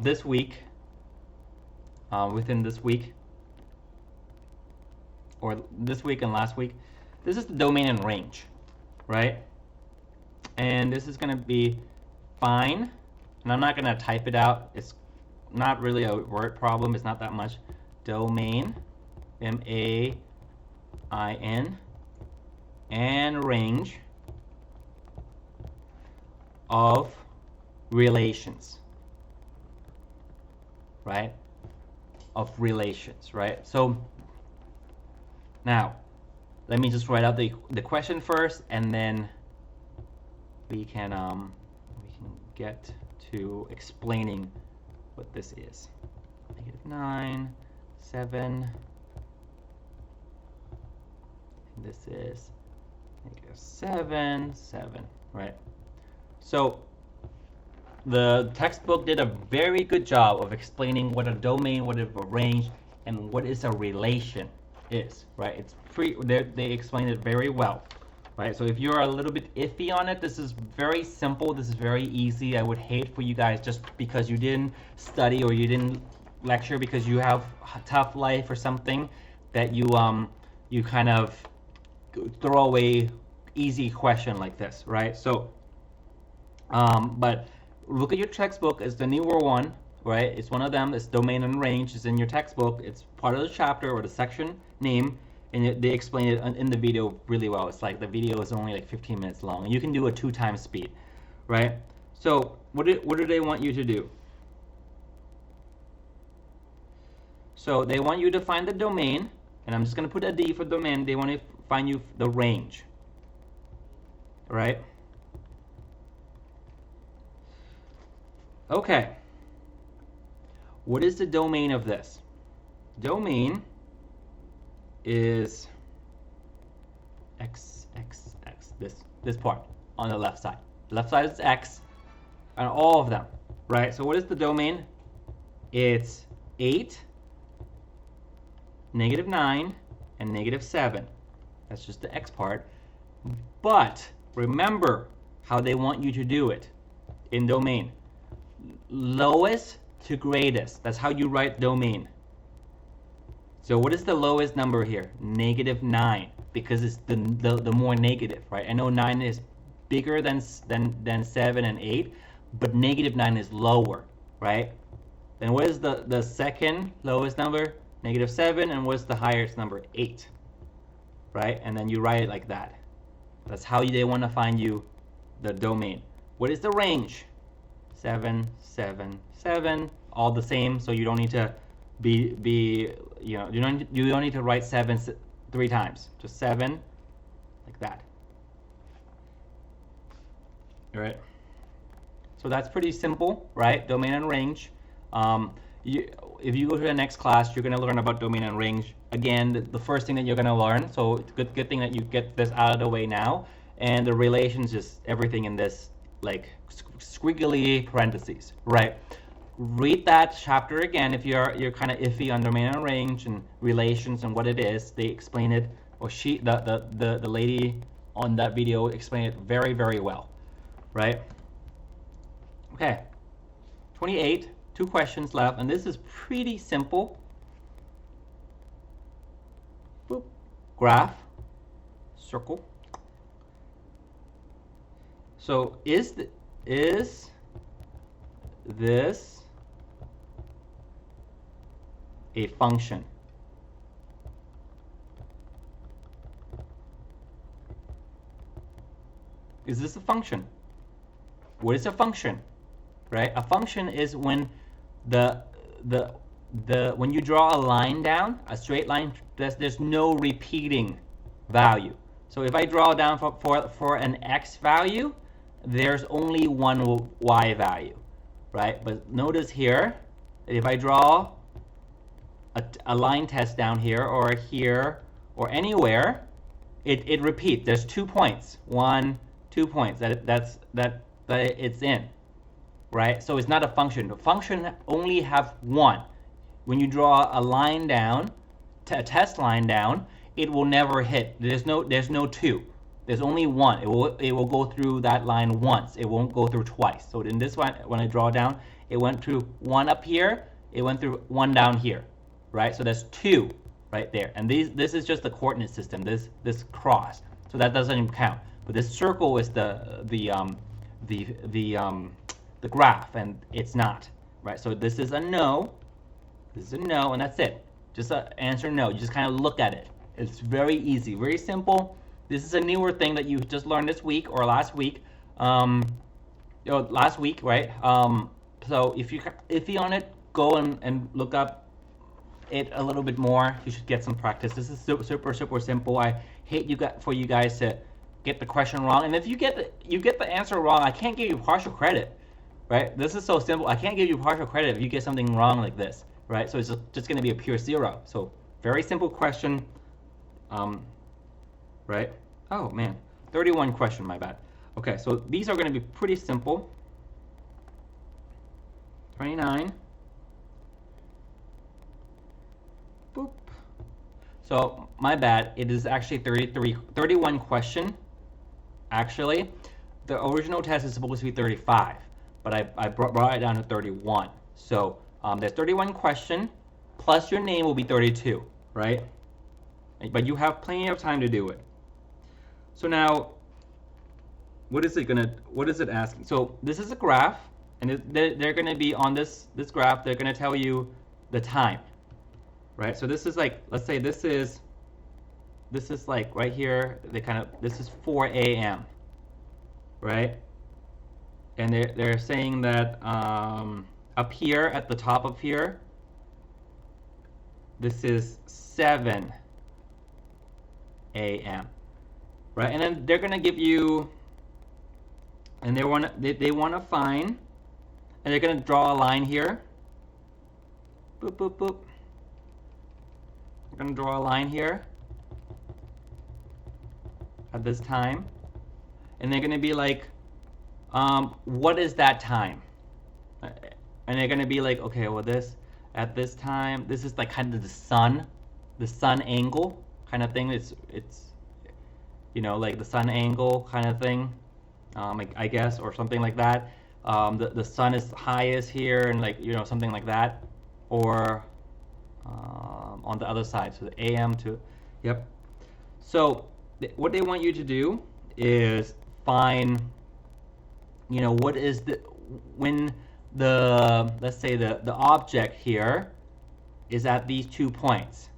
Speaker 1: this week, within this week, or this week and last week. This is the domain and range, right? And this is going to be fine, and I'm not going to type it out. It's not really a word problem. It's not that much. Domain, M-A-I-N, and range of relations, right? Of relations, right? So now let me just write out the question first, and then we can get to explaining what this is. -9, 7. This is -7, 7, right? So the textbook did a very good job of explaining what a domain, what a range, and what is a relation is, right? It's they explained it very well, right? So if you're a little bit iffy on it, this is very simple. This is very easy. I would hate for you guys, just because you didn't study or you didn't lecture because you have a tough life or something, that you kind of throw away easy question like this, right? So but look at your textbook. It's the newer one, right? It's one of them. It's domain and range. It's in your textbook. It's part of the chapter or the section name, and they explain it in the video really well. It's like the video is only like 15 minutes long, and you can do a 2 times speed, right? So what do they want you to do? So they want you to find the domain, and I'm just going to put a D for domain. They want to find you the range, right? Okay, what is the domain of this? Domain is x, this part on the left side. The left side is x, and all of them, right? So what is the domain? It's 8, -9, and -7. That's just the x part. But remember how they want you to do it in domain. Lowest to greatest. That's how you write domain. So what is the lowest number here? -9, because it's the more negative, right? I know 9 is bigger than 7 and 8, but -9 is lower, right? Then what is the second lowest number? -7, and what's the highest number? 8, right? And then you write it like that. That's how they want to find you the domain. What is the range? 7, 7, 7, all the same. So you don't need to you don't need to write 7 3 times. Just 7, like that. All right. So that's pretty simple, right? Domain and range. If you go to the next class, you're going to learn about domain and range. Again, the first thing that you're going to learn. So it's good thing that you get this out of the way now. And the relations, just everything in this, like squiggly parentheses, right? Read that chapter again if you're kind of iffy on domain and range and relations and what it is. They explain it, or the lady on that video explained it very, very well, right? Okay, 28, 2 questions left, and this is pretty simple. Boop. Graph, circle. So is this a function? Is this a function? What is a function? Right? A function is when when you draw a line down, a straight line, there's no repeating value. So if I draw down for an x value, there's only one y value, right? But notice here, if I draw a line test down here or anywhere, it repeats. There's 2 points, 1, 2 points that it's in, right? So it's not a function. The function only have one. When you draw a line down, a test line down, it will never hit. There's no 2. There's only one. It will go through that line once. It won't go through twice. So in this one, when I draw down, it went through 1 up here. It went through 1 down here, right? So that's 2 right there. And this is just the coordinate system. This cross. So that doesn't even count. But this circle is the graph, and it's not, right? So this is a no. This is a no, and that's it. Just answer no. You just kind of look at it. It's very easy, very simple. This is a newer thing that you just learned this week or last week. Last week, right? So if you on it, go and look up it a little bit more. You should get some practice. This is super simple. I hate for you guys to get the question wrong. And if you get the answer wrong, I can't give you partial credit, right? This is so simple. I can't give you partial credit if you get something wrong like this, right? So it's just going to be a pure 0. So very simple question. Right? Oh man, 31 question, my bad. Okay, so these are going to be pretty simple. 29. Boop. So my bad, it is actually 31 question. Actually, the original test is supposed to be 35, but I brought it down to 31. So there's 31 question, plus your name will be 32, right? But you have plenty of time to do it. So now, what is it asking? So this is a graph, and they're going to be on this graph. They're going to tell you the time, right? So this is like, let's say this is like right here. This is 4 a.m. right? And they're saying that up here at the top of here, this is 7 a.m. right? And then they're gonna give you, and they want to find, and they're gonna draw a line here. Boop boop boop. They're gonna draw a line here at this time, and they're gonna be like, what is that time? And they're gonna be like, okay, well at this time, this is like kind of the sun angle kind of thing. It's like the sun angle kind of thing, I guess, or something like that. The sun is highest here, and something like that, or on the other side, so the AM to, yep. So what they want you to do is find, what is when let's say the object here is at these 2 points,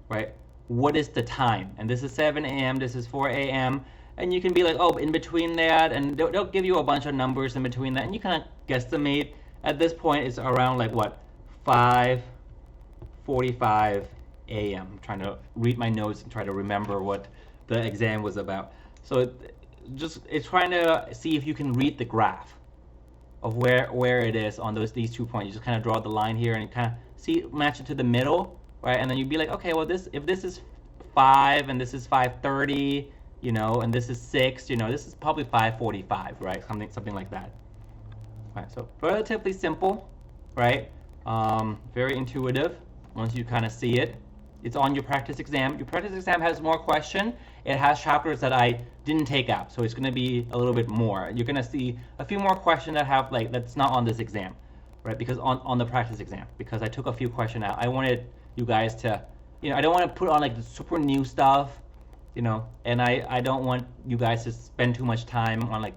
Speaker 1: right? What is the time? And this is 7 a.m., this is 4 a.m., and you can be like, oh, in between that, and they'll give you a bunch of numbers in between that, and you kind of guesstimate. At this point, it's around like what, 5:45 a.m. I'm trying to read my notes and try to remember what the exam was about. So it's trying to see if you can read the graph of where it is on these 2 points. You just kind of draw the line here and kind of match it to the middle, right? And then you'd be like, okay, well if this is 5 and this is 5:30, and this is 6, this is probably 5:45, right? Something like that. All right, so relatively simple, right? Very intuitive once you kind of see it. It's on your practice exam. Your practice exam has more question. It has chapters that I didn't take out, so it's going to be a little bit more. You're going to see a few more questions that have that's not on this exam, right? Because on the practice exam, because I took a few questions out. I wanted you guys to, I don't want to put on the super new stuff, and I don't want you guys to spend too much time on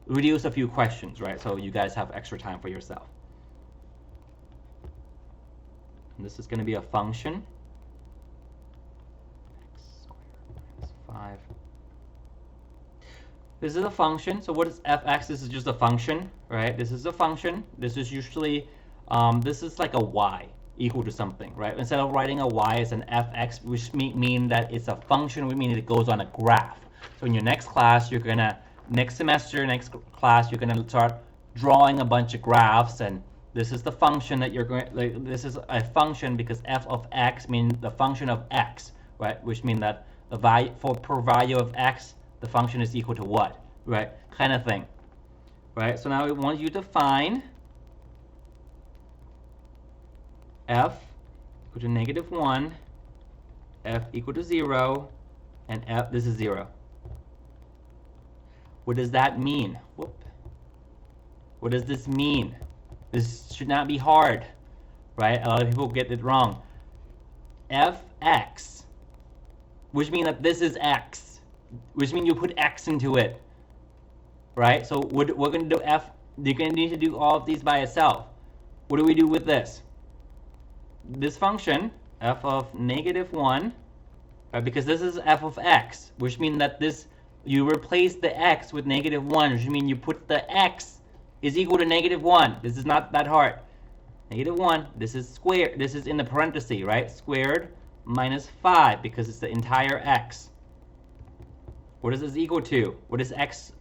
Speaker 1: reduce a few questions, right? So you guys have extra time for yourself. And this is going to be a function. X squared minus 5. This is a function. So what is fx? This is just a function, right? This is a function. This is usually, this is like a y equal to something, right? Instead of writing a y as an fx, which mean that it's a function, we mean it goes on a graph. So in your next class, you're going to next semester, next class, you're going to start drawing a bunch of graphs, and this is the function that you're going, like, this is a function because f of x means the function of x, right? Which means that the value for per value of x, the function is equal to what, right? Kind of thing, right? So now we want you to find f equal to -1, f equal to 0, and f, this is 0. What does that mean? Whoop. What does this mean? This should not be hard, right? A lot of people get it wrong. Fx, which means that this is x, which means you put x into it, right? So we're going to do f, you're going to need to do all of these by itself. What do we do with this? This function, f of -1, right? Because this is f of x, which means that this, you replace the x with -1, which means you put the x is equal to -1. This is not that hard. -1, this is squared, this is in the parenthesis, right? Squared minus 5, because it's the entire x. What is this equal to? What is x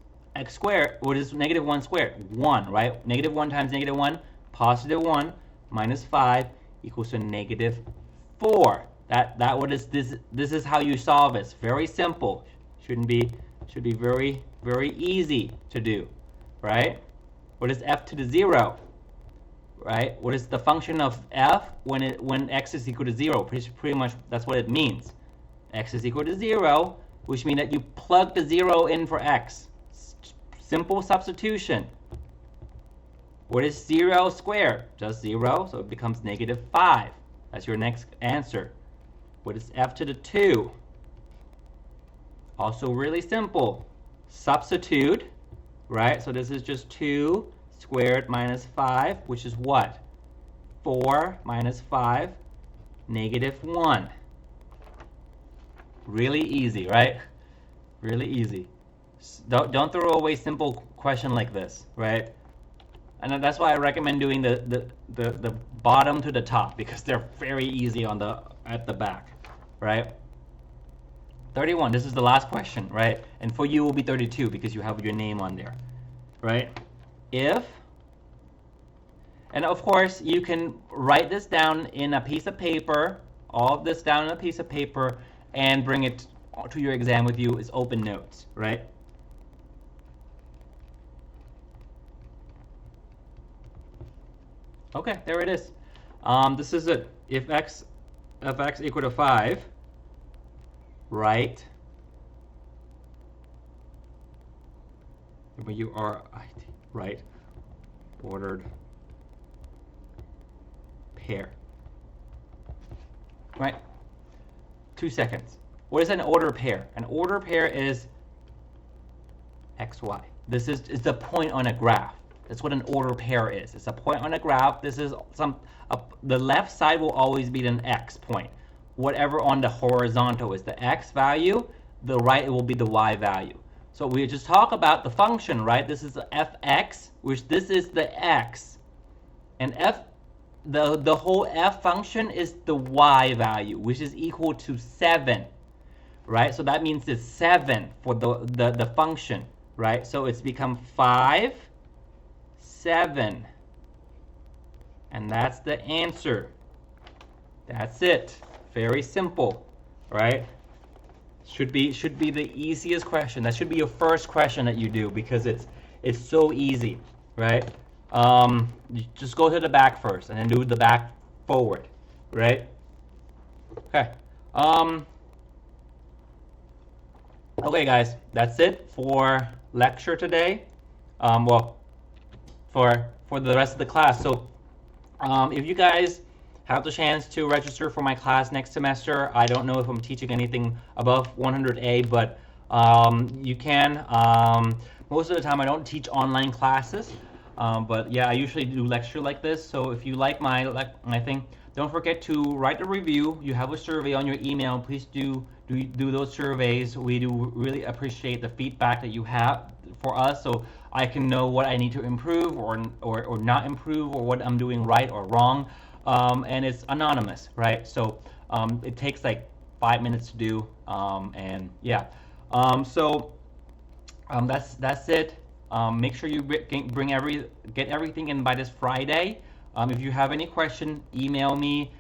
Speaker 1: squared? What is -1 squared? 1, right? -1 times -1, positive 1, minus 5 equals to -4. That what is this? This is how you solve it. It's very simple. Should be very, very easy to do, right? What is f to the 0, right? What is the function of f when x is equal to 0? Pretty much that's what it means. X is equal to 0, which means that you plug the 0 in for x. Simple substitution. What is 0 squared? Just 0, so it becomes -5. That's your next answer. What is f to the 2? Also really simple. Substitute, right? So this is just 2 squared minus 5, which is what? 4 minus 5, -1. Really easy, right? Really easy. Don't throw away simple question like this, right? And that's why I recommend doing the bottom to the top, because they're very easy on at the back, right? 31, this is the last question, right? And for you it will be 32 because you have your name on there, right? If, and of course you can write this down in a piece of paper, all of this down in a piece of paper, and bring it to your exam with you as open notes, right? Okay, there it is. This is it. If x equal to 5, right? When you are right ordered pair, right? 2 seconds. What is an ordered pair? An ordered pair is x, y. This is the point on a graph. That's what an ordered pair is. It's a point on a graph. This is the left side will always be an x point. Whatever on the horizontal is the x value, the right will be the y value. So we just talk about the function, right? This is the fx, which this is the x, and the whole f function is the y value, which is equal to 7, right? So that means it's 7 for the function, right? So it's become 5, 7, and that's the answer. That's it. Very simple, right? Should be the easiest question. That should be your first question that you do, because it's so easy, right? You just go to the back first and then do the back forward, right? Okay. Okay, guys, that's it for lecture today. Well, for the rest of the class. So, if you guys have the chance to register for my class next semester, I don't know if I'm teaching anything above 100A, but you can. Most of the time, I don't teach online classes, but yeah, I usually do lecture like this. So if you like my thing, don't forget to write a review. You have a survey on your email. Please do those surveys. We do really appreciate the feedback that you have for us, so I can know what I need to improve or not improve, or what I'm doing right or wrong. And it's anonymous, right? So it takes like 5 minutes to do, and yeah. So That's it. Make sure you get everything in by this Friday. If you have any question, email me.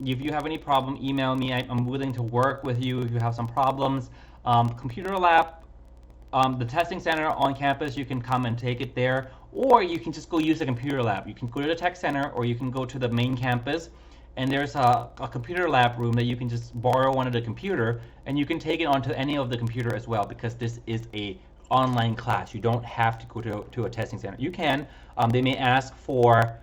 Speaker 1: If you have any problem, email me. I'm willing to work with you if you have some problems. Computer lab, the testing center on campus, you can come and take it there, or you can just go use the computer lab. You can go to the tech center, or you can go to the main campus, and there's a computer lab room that you can just borrow one of the computer, and you can take it onto any of the computer as well, because this is a online class. You don't have to go to a testing center. You can. They may ask for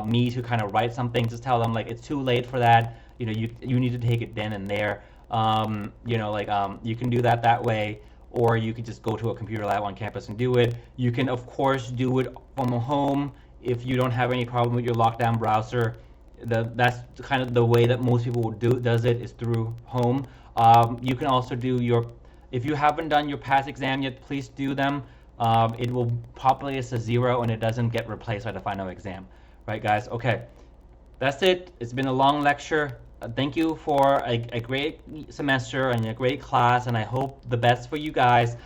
Speaker 1: me to kind of write something. Just tell them like it's too late for that. You know, you need to take it then and there. You know, like you can do that way, or you could just go to a computer lab on campus and do it. You can of course do it from home if you don't have any problem with your lockdown browser. That's kind of the way that most people does it, is through home. You can also do your, if you haven't done your past exam yet, please do them. It will populate as a 0 and it doesn't get replaced by the final exam. Right, guys? Okay, that's it. It's been a long lecture. Thank you for a great semester and a great class, and I hope the best for you guys.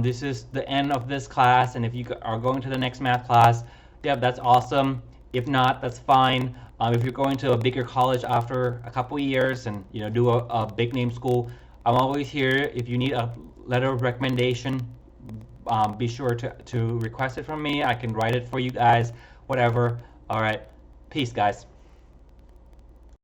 Speaker 1: This is the end of this class, and if you are going to the next math class, yeah, that's awesome. If not, that's fine. If you're going to a bigger college after a couple of years and do a big name school, I'm always here. If you need a letter of recommendation, be sure to request it from me. I can write it for you guys, whatever. All right, peace, guys.